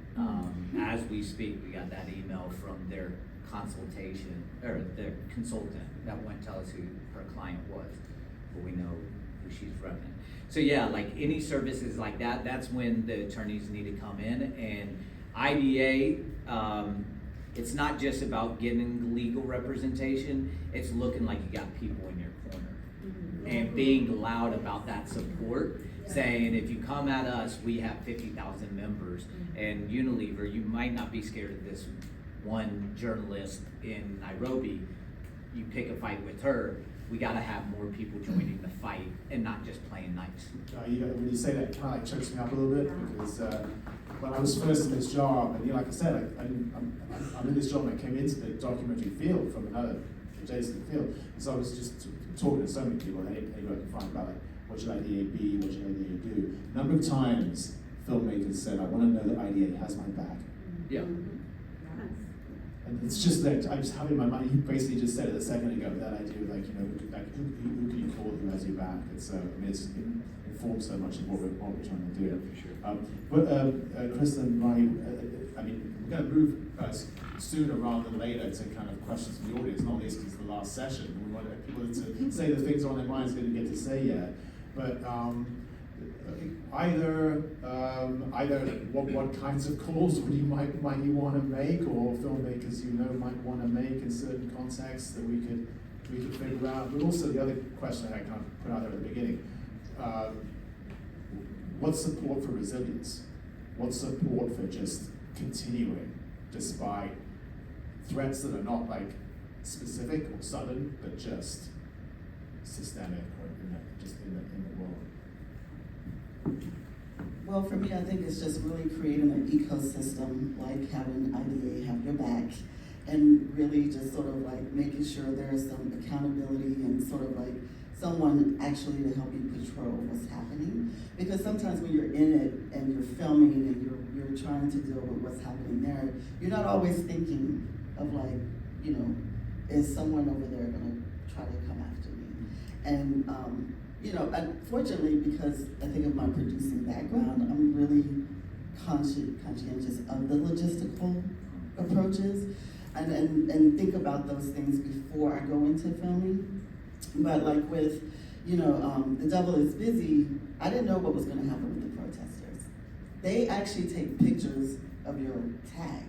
as we speak. We got that email from their consultation or their consultant that wouldn't tell us who her client was, but we know who she's repping. So yeah, like any services like that, that's when the attorneys need to come in. And IDA, it's not just about getting legal representation, it's looking like you got people in your corner. And being loud about that support, saying if you come at us, we have 50,000 members, and Unilever, you might not be scared of this one journalist in Nairobi, you pick a fight with her, we gotta have more people joining the fight and not just playing nice. When you say that, it kind of like chokes me up a little bit, because when I was first in this job, and like I said, I'm in this job and I came into the documentary field from another adjacent field, and so I was just talking to so many people, and anyway, I can find about like, what should IDA be, what should IDA do? A number of times, filmmakers said, I want to know that IDA has my back. Yeah. And it's just that I just have in my mind, you basically just said it a second ago, that idea of like, you know, who can you call who has your back? It's, I mean, it's informs so much of what we're trying to do. Yeah, for sure. But Chris and Mari, I mean, we're going to move sooner rather than later to kind of questions from the audience, not least because it's the last session. We want people to say the things on their minds they didn't get to say yet. But either what kinds of calls would might you want to make, or filmmakers you know might want to make in certain contexts that we could figure out. But also the other question I kind of put out there at the beginning: what's support for resilience? What's support for just continuing despite threats that are not like specific or sudden, but just systemic or just in the world? Well, for me, I think it's just really creating an ecosystem, like having IDA have your back, and really just sort of like making sure there's some accountability and sort of like someone actually to help you patrol what's happening. Because sometimes when you're in it and you're filming and you're trying to deal with what's happening there, you're not always thinking of like, you know, is someone over there gonna try to come after me? And you know, unfortunately, because I think of my producing background, I'm really conscientious of the logistical approaches and think about those things before I go into filming. But like with, you know, The Devil is Busy, I didn't know what was gonna happen with the protesters. They actually take pictures of your tag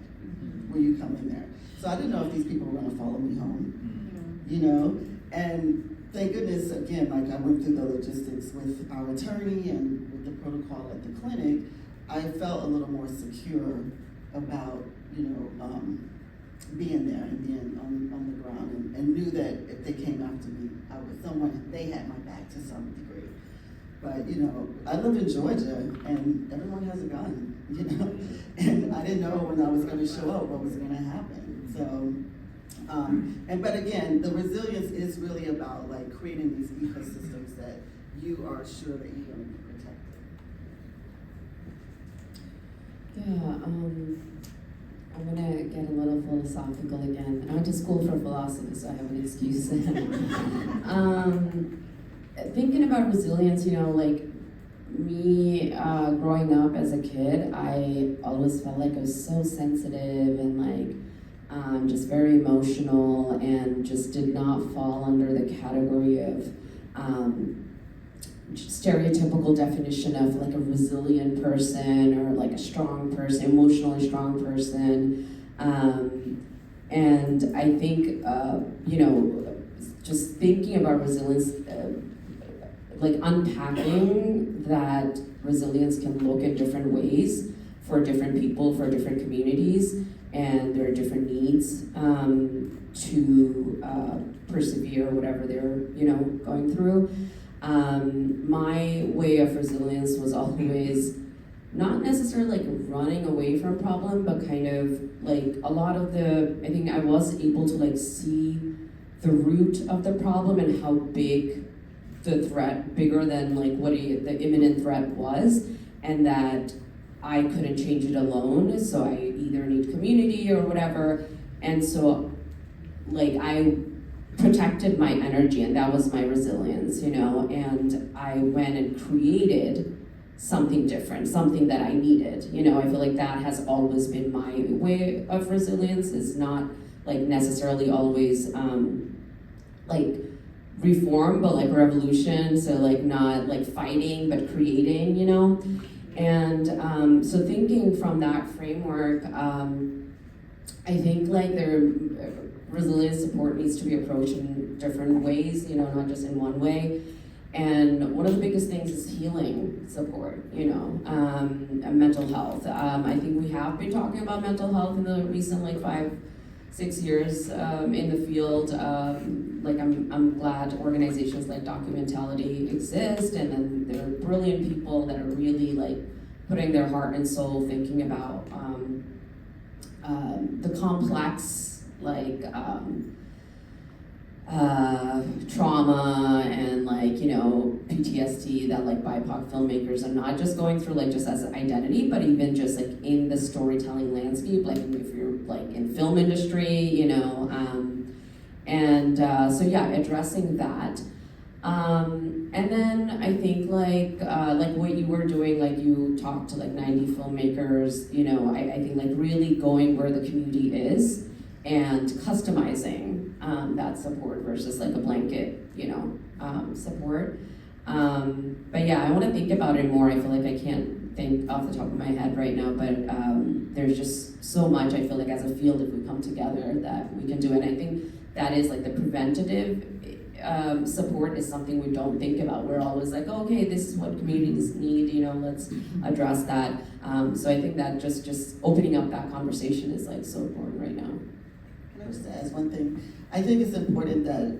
when you come in there. So I didn't know if these people were gonna follow me home, you know? And thank goodness, again, like I went through the logistics with our attorney and with the protocol at the clinic, I felt a little more secure about, you know, being there and being on the ground, and knew that if they came after me, they had my back to some degree. But, you know, I live in Georgia and everyone has a gun, you know, and I didn't know when I was gonna show up what was gonna happen, so. But again, the resilience is really about like creating these ecosystems that you are sure that you're going to be protected. Yeah, I'm gonna get a little philosophical again. I went to school for philosophy, so I have an excuse. Thinking about resilience, you know, like me growing up as a kid, I always felt like I was so sensitive and like just very emotional, and just did not fall under the category of stereotypical definition of like a resilient person or like a strong person, emotionally strong person. And I think, just thinking about resilience, like unpacking that resilience can look in different ways for different people, for different communities, and there are different needs to persevere whatever they're going through. My way of resilience was always not necessarily like running away from problem, but kind of like a lot of I think I was able to like see the root of the problem and how big the threat, bigger than like what the imminent threat was, and that I couldn't change it alone, so I either need community or whatever, and so like I protected my energy, and that was my resilience, and I went and created something different, something that I needed. I feel like that has always been my way of resilience. It's not like necessarily always like reform, but like revolution. So like not like fighting, but creating, And so thinking from that framework, I think like resilience support needs to be approached in different ways, not just in one way. And one of the biggest things is healing support, and mental health. I think we have been talking about mental health in the recent 5-6 years in the field. I'm glad organizations like Documentality exist, and then there are brilliant people that are really like putting their heart and soul thinking about the complex trauma and PTSD that BIPOC filmmakers are not just going through just as an identity, but even just in the storytelling landscape, if you're in film industry, addressing that. And then I think what you were doing, you talked to 90 filmmakers, I think really going where the community is and customizing that support versus a blanket, support. But yeah, I want to think about it more. I feel like I can't think off the top of my head right now, but there's just so much I feel like as a field, if we come together, that we can do it. And I think that is the preventative support is something we don't think about. We're always okay, this is what communities need, let's address that. So I think that just opening up that conversation is so important right now. Can I just add one thing? I think it's important that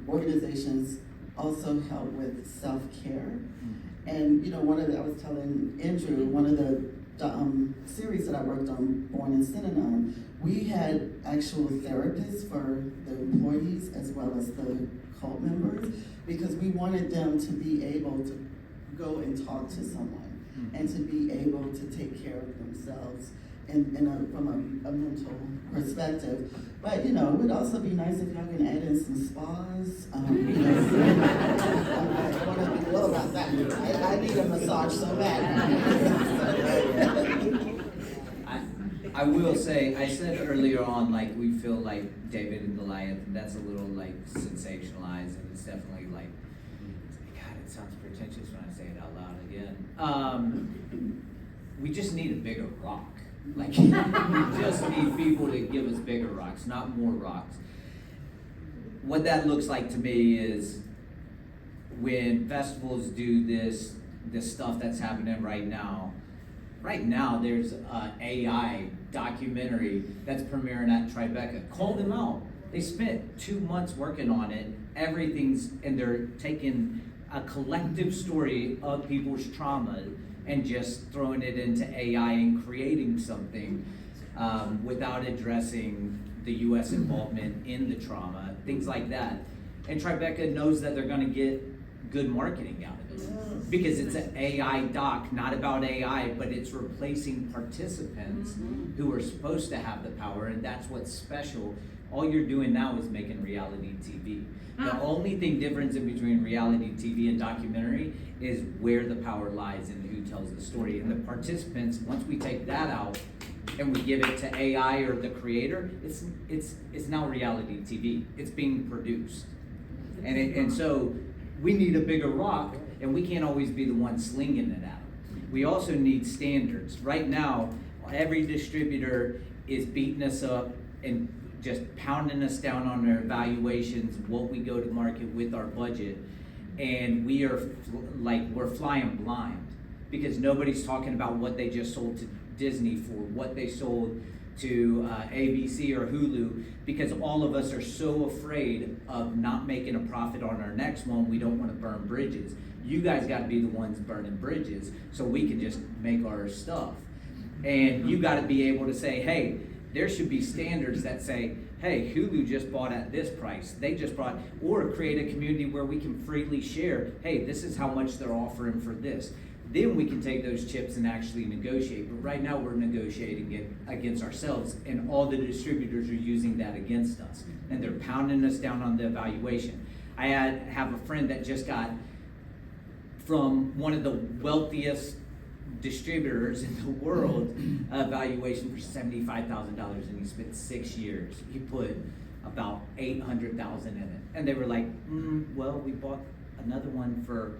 organizations also help with self-care. And I was telling Andrew, one of the series that I worked on, Born in Synonym, we had actual therapists for the employees as well as the cult members, because we wanted them to be able to go and talk to someone and to be able to take care of themselves from a mental perspective. But it would also be nice if y'all can add in some spas. I want to be low about that. I need a massage so bad. I will say, I said earlier on, we feel like David and Goliath, and that's a little sensationalized, and it's definitely God, it sounds pretentious when I say it out loud again. We just need a bigger rock. We just need people to give us bigger rocks, not more rocks. What that looks like to me is when festivals do this stuff that's happening right now. Right now, there's an AI documentary that's premiering at Tribeca. Call them out. They spent 2 months working on it. And they're taking a collective story of people's trauma and just throwing it into AI and creating something without addressing the U.S. involvement in the trauma, things like that. And Tribeca knows that they're going to get good marketing out of it because it's an AI doc, not about AI, but it's replacing participants who are supposed to have the power, and that's what's special. All you're doing now is making reality TV. The only thing difference in between reality TV and documentary is where the power lies and who tells the story. And the participants, once we take that out and we give it to AI or the creator, it's now reality TV. It's being produced. And so we need a bigger rock, and we can't always be the one slinging it at them. We also need standards. Right now, every distributor is beating us up and just pounding us down on their evaluations, what we go to market with our budget, and we are we're flying blind because nobody's talking about what they just sold to Disney for, what they sold to ABC or Hulu, because all of us are so afraid of not making a profit on our next one, we don't want to burn bridges. You guys got to be the ones burning bridges so we can just make our stuff. And you got to be able to say, hey, there should be standards that say, hey, Hulu just bought at this price. They just bought, or create a community where we can freely share, hey, this is how much they're offering for this. Then we can take those chips and actually negotiate. But right now we're negotiating it against ourselves, and all the distributors are using that against us. And they're pounding us down on the evaluation. I have a friend that just got from one of the wealthiest distributors in the world evaluation for $75,000, and he spent 6 years. He put about $800,000 in it, and they were like, well, we bought another one for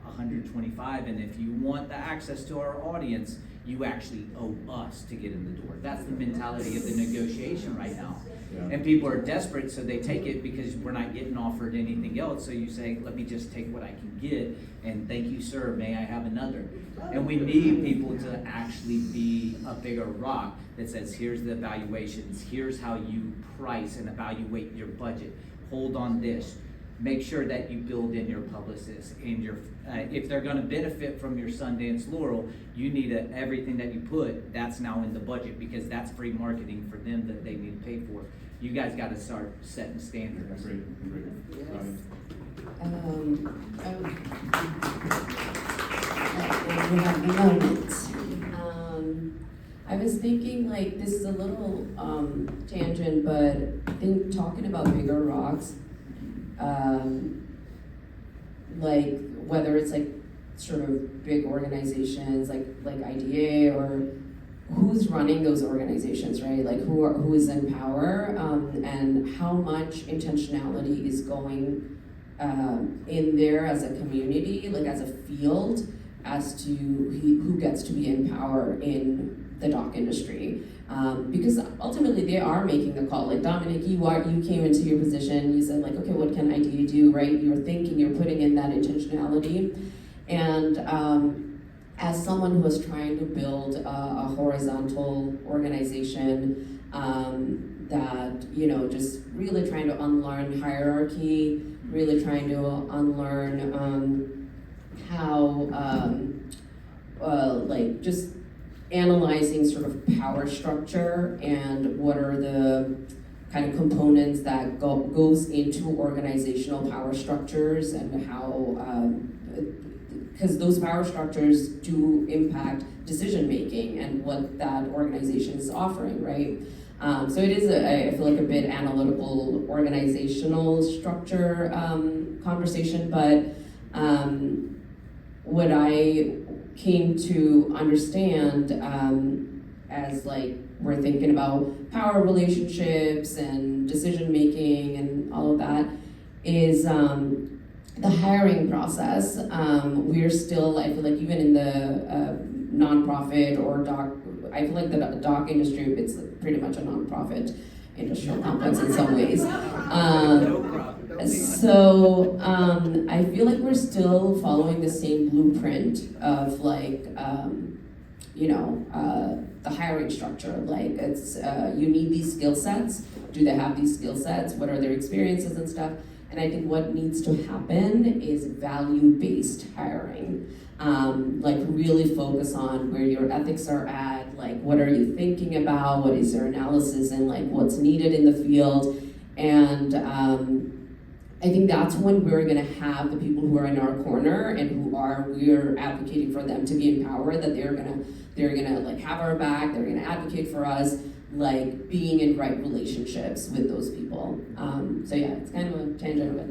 $125, and if you want the access to our audience, you actually owe us to get in the door. That's the mentality of the negotiation right now. Yeah. And people are desperate, so they take it because we're not getting offered anything else. So you say, let me just take what I can get, and thank you, sir, may I have another? And we need people to actually be a bigger rock that says, here's the evaluations, here's how you price and evaluate your budget. Hold on this. Make sure that you build in your publicists and your, if they're gonna benefit from your Sundance Laurel, you need everything that you put, that's now in the budget, because that's free marketing for them that they need to pay for. You guys gotta start setting standards. Great. We have a moment. I was thinking, like, this is a little tangent, but I think talking about bigger rocks, like whether it's like sort of big organizations like IDA, or who's running those organizations, right? Like who is in power, and how much intentionality is going in there as a community, like as a field, as to who gets to be in power in the doc industry. Because ultimately they are making the call. Like Dominic, you came into your position, you said like, okay, what can IDEA do, right? You're thinking, you're putting in that intentionality. And as someone who is trying to build a horizontal organization that, you know, just really trying to unlearn hierarchy, really trying to unlearn how, like just analyzing sort of power structure and what are the kind of components that goes into organizational power structures, and how, because those power structures do impact decision making and what that organization is offering, right? So it is, I feel like, a bit analytical organizational structure conversation, but what I came to understand as like we're thinking about power relationships and decision making and all of that is the hiring process. We're still, I feel like, even in the nonprofit or doc, I feel like the doc industry, it's pretty much a nonprofit industrial complex in some ways. So I feel like we're still following the same blueprint of like, you know, the hiring structure. Like it's, you need these skill sets. Do they have these skill sets? What are their experiences and stuff? And I think what needs to happen is value-based hiring. Like really focus on where your ethics are at, like what are you thinking about, what is your analysis, and like what's needed in the field. And I think that's when we're gonna have the people who are in our corner and who we're advocating for them to be empowered, that they're gonna like have our back, they're gonna advocate for us. like being in right relationships with those people. So yeah, it's kind of a tangent, but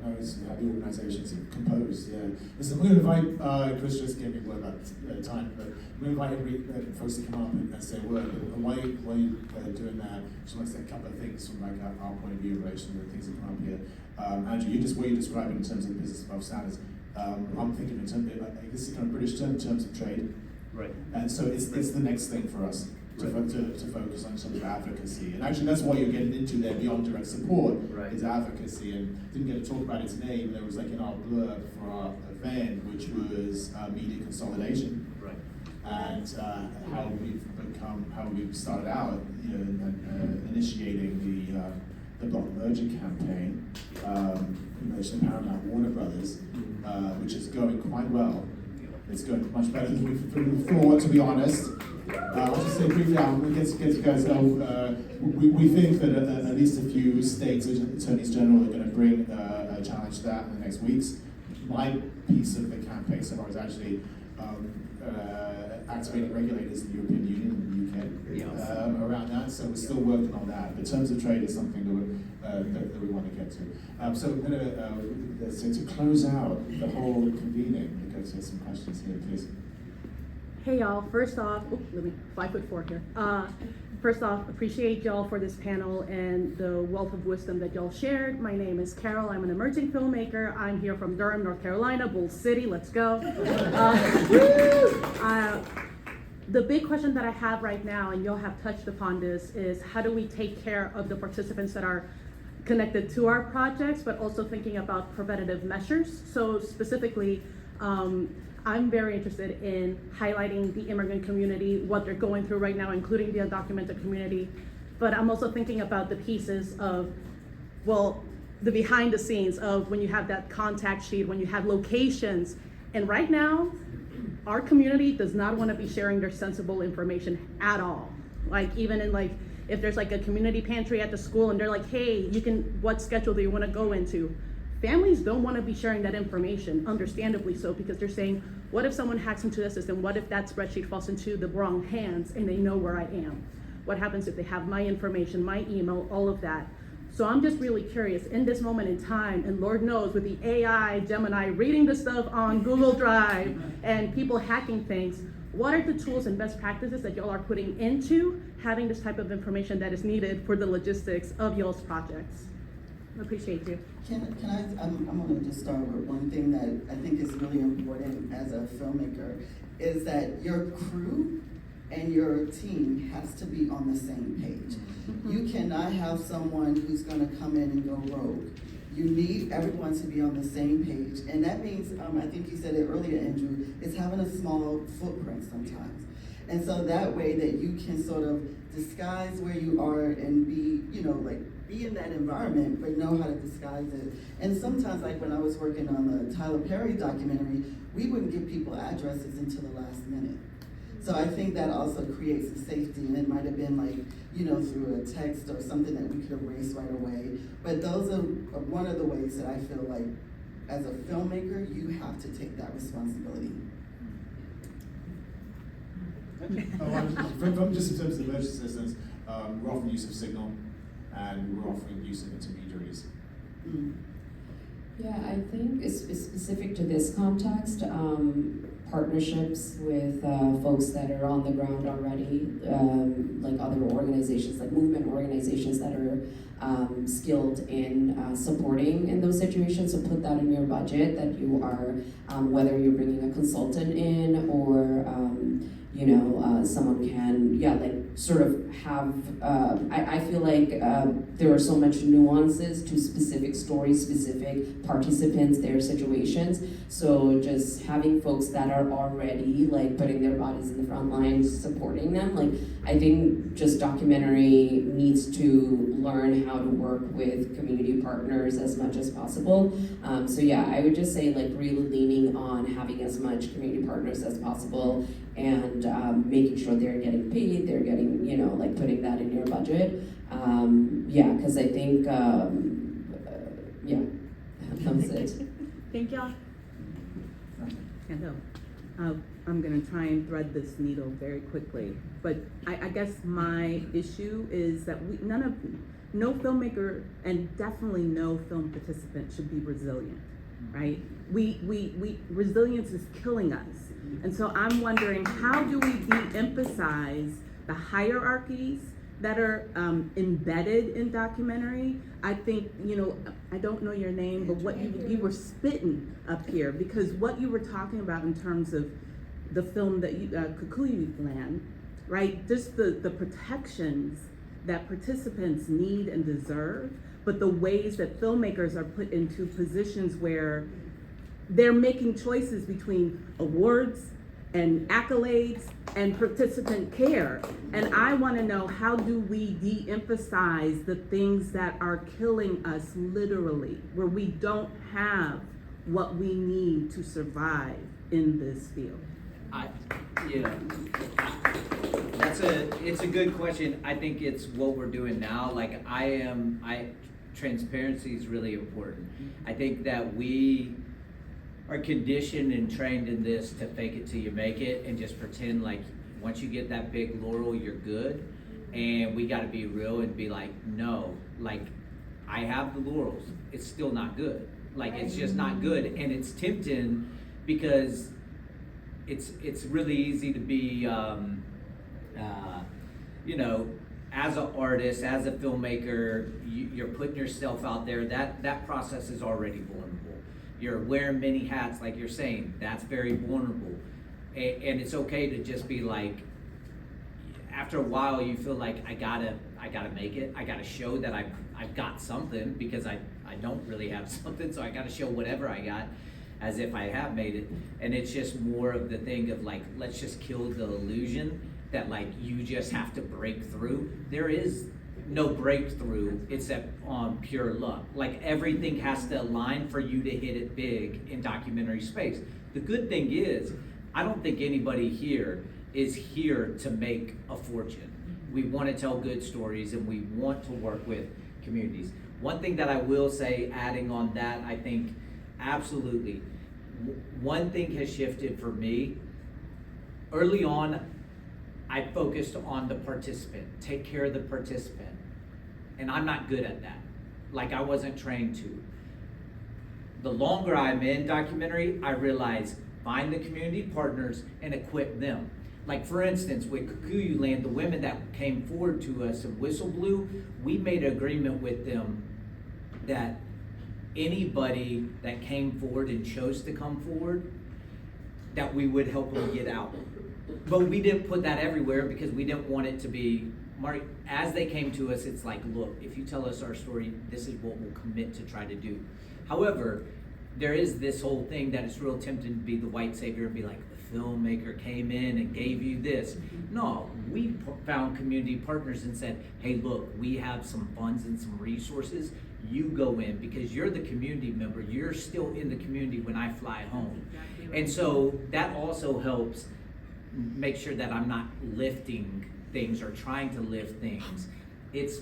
No, it's how the organizations are composed, yeah. Listen, we're going to invite, Chris just gave me a word about time, but we're going to invite folks to come up and say a word. But while you're doing that, I just want to say a couple of things from like our point of view in relation to the things that come up here. Andrew, what you're describing in terms of business above standards, I'm thinking in terms of, like, this is kind of British term in terms of trade. Right. And so it's the next thing for us to focus on some of advocacy. And actually that's why you're getting into there beyond direct support, Right. is advocacy. And didn't get to talk about it today, but there was like in our blurb for our event, which was media consolidation. Right. And how we've started out, you know, initiating the block merger campaign, in relation to Paramount Warner Brothers, which is going quite well. It's going much better than we thought, to be honest. I'll just say briefly, we'll get you guys know, we think that at least a few states' attorneys general are going to bring a challenge to that in the next weeks. My piece of the campaign so far is actually activating regulators in the European Union and the UK around that, so we're still working on that. But terms of trade is something that we want to get to. So I'm going to close out the whole convening, because there's some questions here, please. Hey y'all, first off, 5'4" here. First off, appreciate y'all for this panel and the wealth of wisdom that y'all shared. My name is Carol, I'm an emerging filmmaker. I'm here from Durham, North Carolina, Bull City, let's go. The big question that I have right now, and y'all have touched upon this, is how do we take care of the participants that are connected to our projects, but also thinking about preventative measures. So specifically, I'm very interested in highlighting the immigrant community, what they're going through right now, including the undocumented community. But I'm also thinking about the pieces of, well, the behind the scenes of when you have that contact sheet, when you have locations. And right now, our community does not want to be sharing their sensible information at all. Like even in like, if there's like a community pantry at the school and they're like, hey, what schedule do you want to go into? Families don't want to be sharing that information, understandably so, because they're saying, what if someone hacks into the system? What if that spreadsheet falls into the wrong hands and they know where I am? What happens if they have my information, my email, all of that? So I'm just really curious, in this moment in time, and Lord knows with the AI, Gemini, reading the stuff on Google Drive and people hacking things, what are the tools and best practices that y'all are putting into having this type of information that is needed for the logistics of y'all's projects? I appreciate you. I'm gonna just start with one thing that I think is really important as a filmmaker, is that your crew and your team has to be on the same page. You cannot have someone who's gonna come in and go rogue. You need everyone to be on the same page. And that means, I think you said it earlier, Andrew, it's having a small footprint sometimes. And so that way that you can sort of disguise where you are and be, be in that environment, but know how to disguise it. And sometimes, like when I was working on the Tyler Perry documentary, we wouldn't give people addresses until the last minute. So I think that also creates a safety, and it might have been like, through a text or something that we could erase right away. But those are one of the ways that I feel like, as a filmmaker, you have to take that responsibility. From just in terms of emergency assistance, we're offering use of Signal, and we're offering use of intermediaries. yeah, I think it's specific to this context. Partnerships with folks that are on the ground already, like other organizations, like movement organizations that are skilled in supporting in those situations. So put that in your budget, that you are, whether you're bringing a consultant in or someone can, sort of have, I feel like there are so much nuances to specific stories, specific participants, their situations. So just having folks that are already putting their bodies in the front lines, supporting them, I think just documentary needs to learn how to work with community partners as much as possible. So yeah, I would just say really leaning on having as much community partners as possible, and making sure they're getting paid, they're getting, putting that in your budget. Because I think, that was it. Thank y'all. Hello. I'm gonna try and thread this needle very quickly, but I guess my issue is that no filmmaker and definitely no film participant should be resilient, right? Resilience is killing us. And so I'm wondering, how do we de-emphasize the hierarchies that are embedded in documentary? I think, I don't know your name, but what you were spitting up here, because what you were talking about in terms of the film that Kikuyu Land, right? Just the protections that participants need and deserve, but the ways that filmmakers are put into positions where they're making choices between awards and accolades and participant care. And I want to know, how do we de-emphasize the things that are killing us literally, where we don't have what we need to survive in this field? It's a good question. I think it's what we're doing now. Like transparency is really important. I think that we are conditioned and trained in this to fake it till you make it and just pretend like once you get that big laurel, you're good. And we gotta be real and be like, no, like I have the laurels, it's still not good. Like it's just not good. And it's tempting because it's really easy to be, as an artist, as a filmmaker, you're putting yourself out there. That process is already vulnerable. You're wearing many hats, like you're saying. That's very vulnerable, and it's okay to just be like. After a while, you feel like I gotta make it. I gotta show that I've got something, because I don't really have something, so I gotta show whatever I got, as if I have made it. And it's just more of the thing of like, let's just kill the illusion that like you just have to break through. There is no breakthrough except on pure luck. Like everything has to align for you to hit it big in documentary space. The good thing is, I don't think anybody here is here to make a fortune. We want to tell good stories and we want to work with communities. One thing that I will say, adding on that, I think absolutely, one thing has shifted for me. Early on, I focused on the participant, take care of the participant. And I'm not good at that. Like I wasn't trained to. The longer I'm in documentary, I realize find the community partners and equip them. Like for instance, with Kikuyu Land, the women that came forward to us and whistle blew, we made an agreement with them that anybody that came forward and chose to come forward, that we would help them get out. But we didn't put that everywhere because we didn't want it to be, as they came to us, it's like, look, if you tell us our story, this is what we'll commit to try to do. However, there is this whole thing that it's real tempting to be the white savior and be like, the filmmaker came in and gave you this. No, we found community partners and said, hey, look, we have some funds and some resources. You go in because you're the community member. You're still in the community when I fly home. And so that also helps make sure that I'm not lifting things or trying to lift things. It's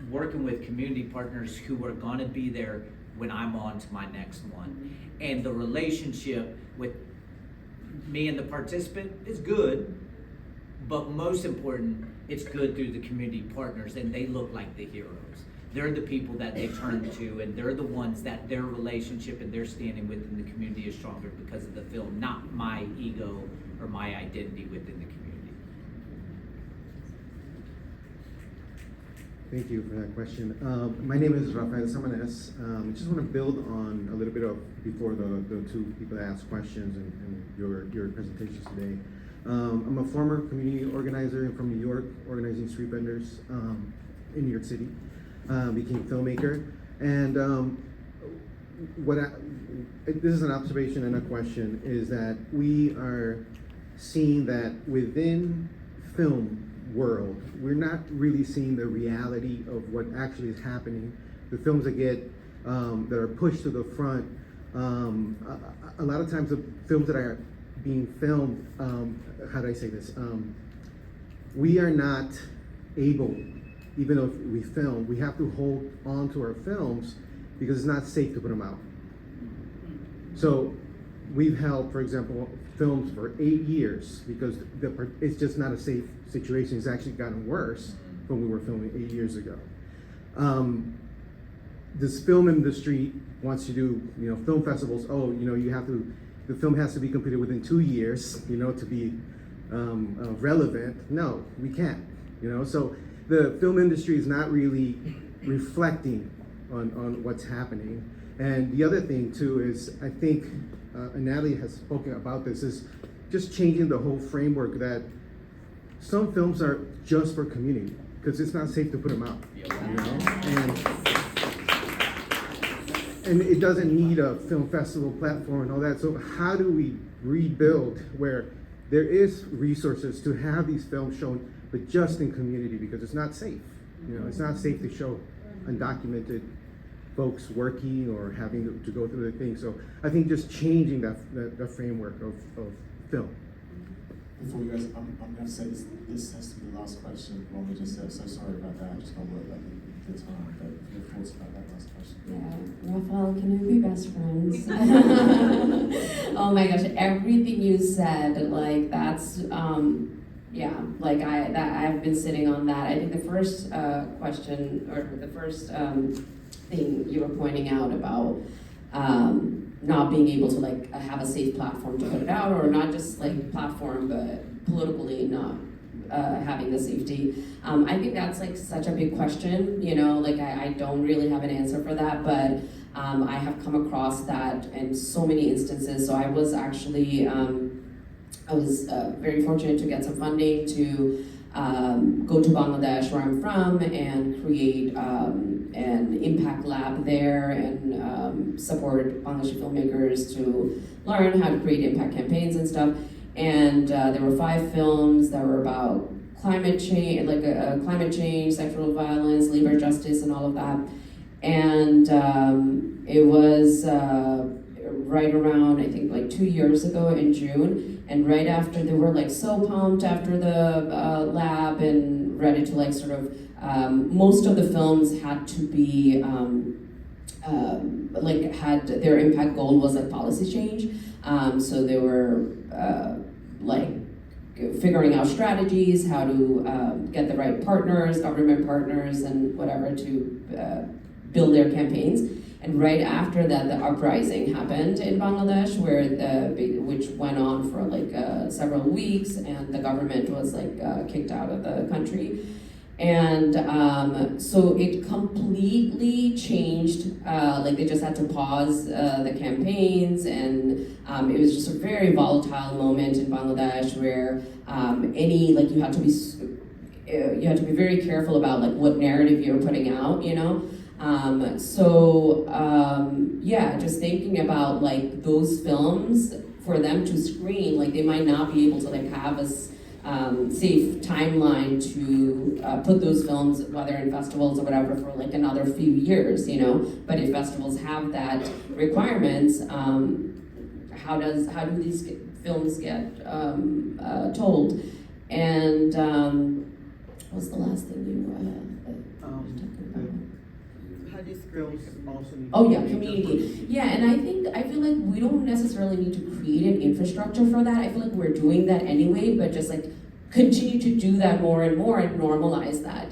working with community partners who are gonna be there when I'm on to my next one. And the relationship with me and the participant is good, but most important, it's good through the community partners, and they look like the heroes. They're the people that they turn to, and they're the ones that their relationship and their standing within the community is stronger because of the film, not my ego or my identity within the community. Thank you for that question. My name is Rafael Samanes. I just want to build on a little bit of before the two people that asked questions and your presentations today. I'm a former community organizer from New York, organizing street vendors in New York City. Became a filmmaker, and this is an observation and a question, is that we are seeing that within film world, we're not really seeing the reality of what actually is happening. The films that get that are pushed to the front, a lot of times the films that are being filmed, how do I say this? We are not able, even though we film, we have to hold on to our films because it's not safe to put them out. So we've held, for example, films for 8 years because it's just not a safe situation. It's actually gotten worse when we were filming 8 years ago. This film industry wants to do, film festivals. Oh, the film has to be completed within 2 years, to be relevant. No, we can't. So the film industry is not really reflecting on what's happening. And the other thing too is, I think, and Natalie has spoken about this, is just changing the whole framework that some films are just for community because it's not safe to put them out. And it doesn't need a film festival platform and all that. So how do we rebuild where there is resources to have these films shown, but just in community because it's not safe. It's not safe to show undocumented folks working or having to go through the thing. So I think just changing the framework of film. Before you guys, I'm gonna say this has to be the last question. Let me just say, I'm so sorry about that. I'm just gonna work the time, but your thoughts about that last question? Yeah, Rafael, can we be best friends? Oh my gosh, everything you said, like that's, yeah, like I've been sitting on that. I think the first question, or the first thing you were pointing out about not being able to like have a safe platform to put it out, or not just like platform, but politically not having the safety. I think that's like such a big question, like I don't really have an answer for that, but I have come across that in so many instances. So I was actually, I was very fortunate to get some funding to go to Bangladesh, where I'm from, and create an impact lab there and support Bangladeshi filmmakers to learn how to create impact campaigns and stuff. And there were 5 films that were about climate change, like climate change, sexual violence, labor justice, and all of that. And it was right around, I think, like 2 years ago in June. And right after, they were like so pumped after the lab and ready to like sort of, most of the films had to be, like had their impact goal was like policy change. So they were like figuring out strategies, how to get the right partners, government partners and whatever to build their campaigns. And right after that, the uprising happened in Bangladesh, which went on for like several weeks, and the government was like kicked out of the country. And so it completely changed, like they just had to pause the campaigns, and it was just a very volatile moment in Bangladesh where you had to be very careful about like what narrative you're putting out, yeah, just thinking about like those films, for them to screen, like they might not be able to like have a safe timeline to put those films, whether in festivals or whatever, for like another few years, But if festivals have that requirements, how do these films get told? And what's the last thing you talking about? How do you Films also need Oh to yeah, be community. Yeah, and I feel like we don't necessarily need to create an infrastructure for that. I feel like we're doing that anyway, but just like continue to do that more and more and normalize that,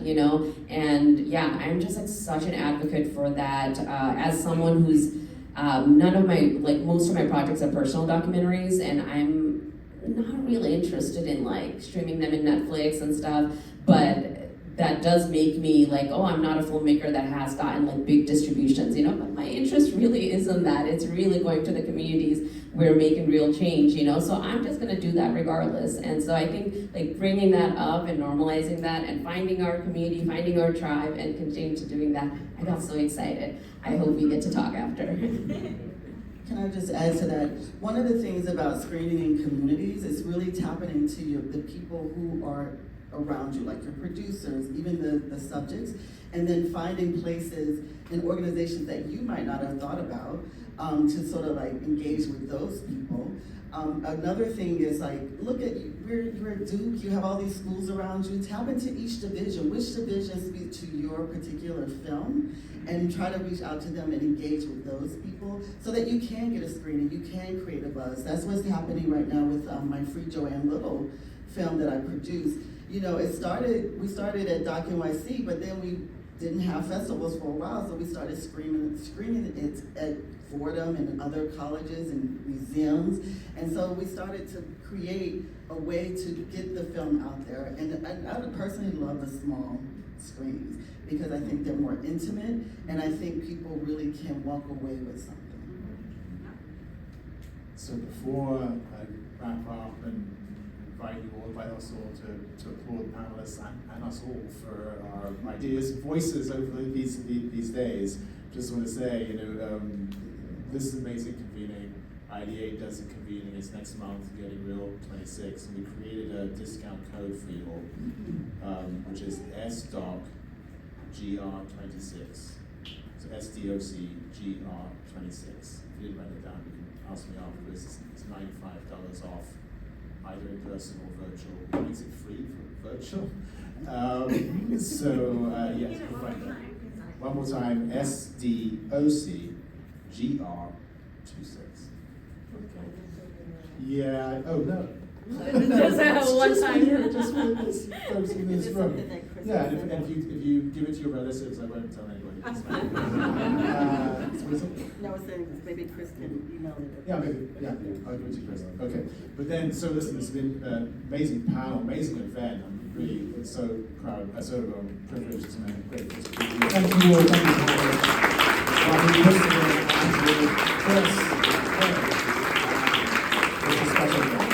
And yeah, I'm just like such an advocate for that. As someone who's most of my projects are personal documentaries, and I'm not really interested in like streaming them in Netflix and stuff, but that does make me like, oh, I'm not a filmmaker that has gotten like big distributions, but my interest really isn't that. It's really going to the communities where we're making real change, so I'm just gonna do that regardless. And so I think like bringing that up and normalizing that and finding our community, finding our tribe, and continuing to doing that, I got so excited. I hope we get to talk after. Can I just add to that? One of the things about screening in communities is really tapping into the people who are around you, like your producers, even the subjects, and then finding places and organizations that you might not have thought about to sort of like engage with those people. Another thing is like, look at, you're at Duke, you have all these schools around you, tap into each division, which division speak to your particular film, and try to reach out to them and engage with those people so that you can get a screening, you can create a buzz. That's what's happening right now with my Free Joanne Little film that I produced. You know, we started at Doc NYC, but then we didn't have festivals for a while, so we started screening it at Fordham and other colleges and museums. And so we started to create a way to get the film out there. And I personally love the small screens because I think they're more intimate, and I think people really can walk away with something. So before I wrap up and invite us all to applaud the panelists and us all for our ideas and voices over these days, just want to say, this is amazing convening. ID8 does a convening, it's next month, Getting Real 26, and we created a discount code for you all, which is SDOC GR26. So SDOC GR26. If you didn't write it down, you can ask me afterwards. It's $95 off, either in person or virtual. It makes it free for virtual. Yes, we'll find that. One more time, SDOC GR26. Yeah, oh no. Just one time. Just for this folks in this room. Yeah, and if you give it to your relatives, I won't tell anybody. What is it? No, I was saying maybe Chris can email it. Yeah, maybe. Yeah, I'll give it to Chris. Okay, but then, so listen, it's been an amazing panel, amazing event. I'm really so proud, privileged and grateful to be here. Thank you all. Thank you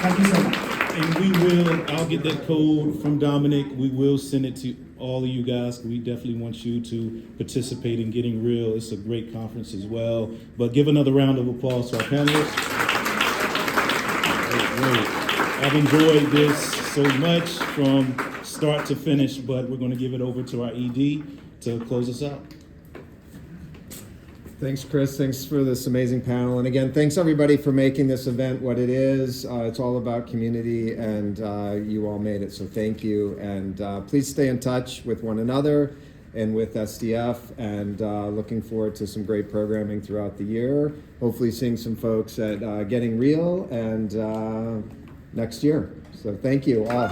Thank you so much. And I'll get that code from Dominic. We will send it to all of you guys. We definitely want you to participate in Getting Real. It's a great conference as well. But give another round of applause to our panelists. Great. I've enjoyed this so much from start to finish, but we're going to give it over to our ED to close us out. Thanks, Chris. Thanks for this amazing panel. And again, thanks everybody for making this event what it is. It's all about community, and you all made it, so thank you. And please stay in touch with one another and with SDF, and looking forward to some great programming throughout the year. Hopefully seeing some folks at Getting Real and next year. So thank you all.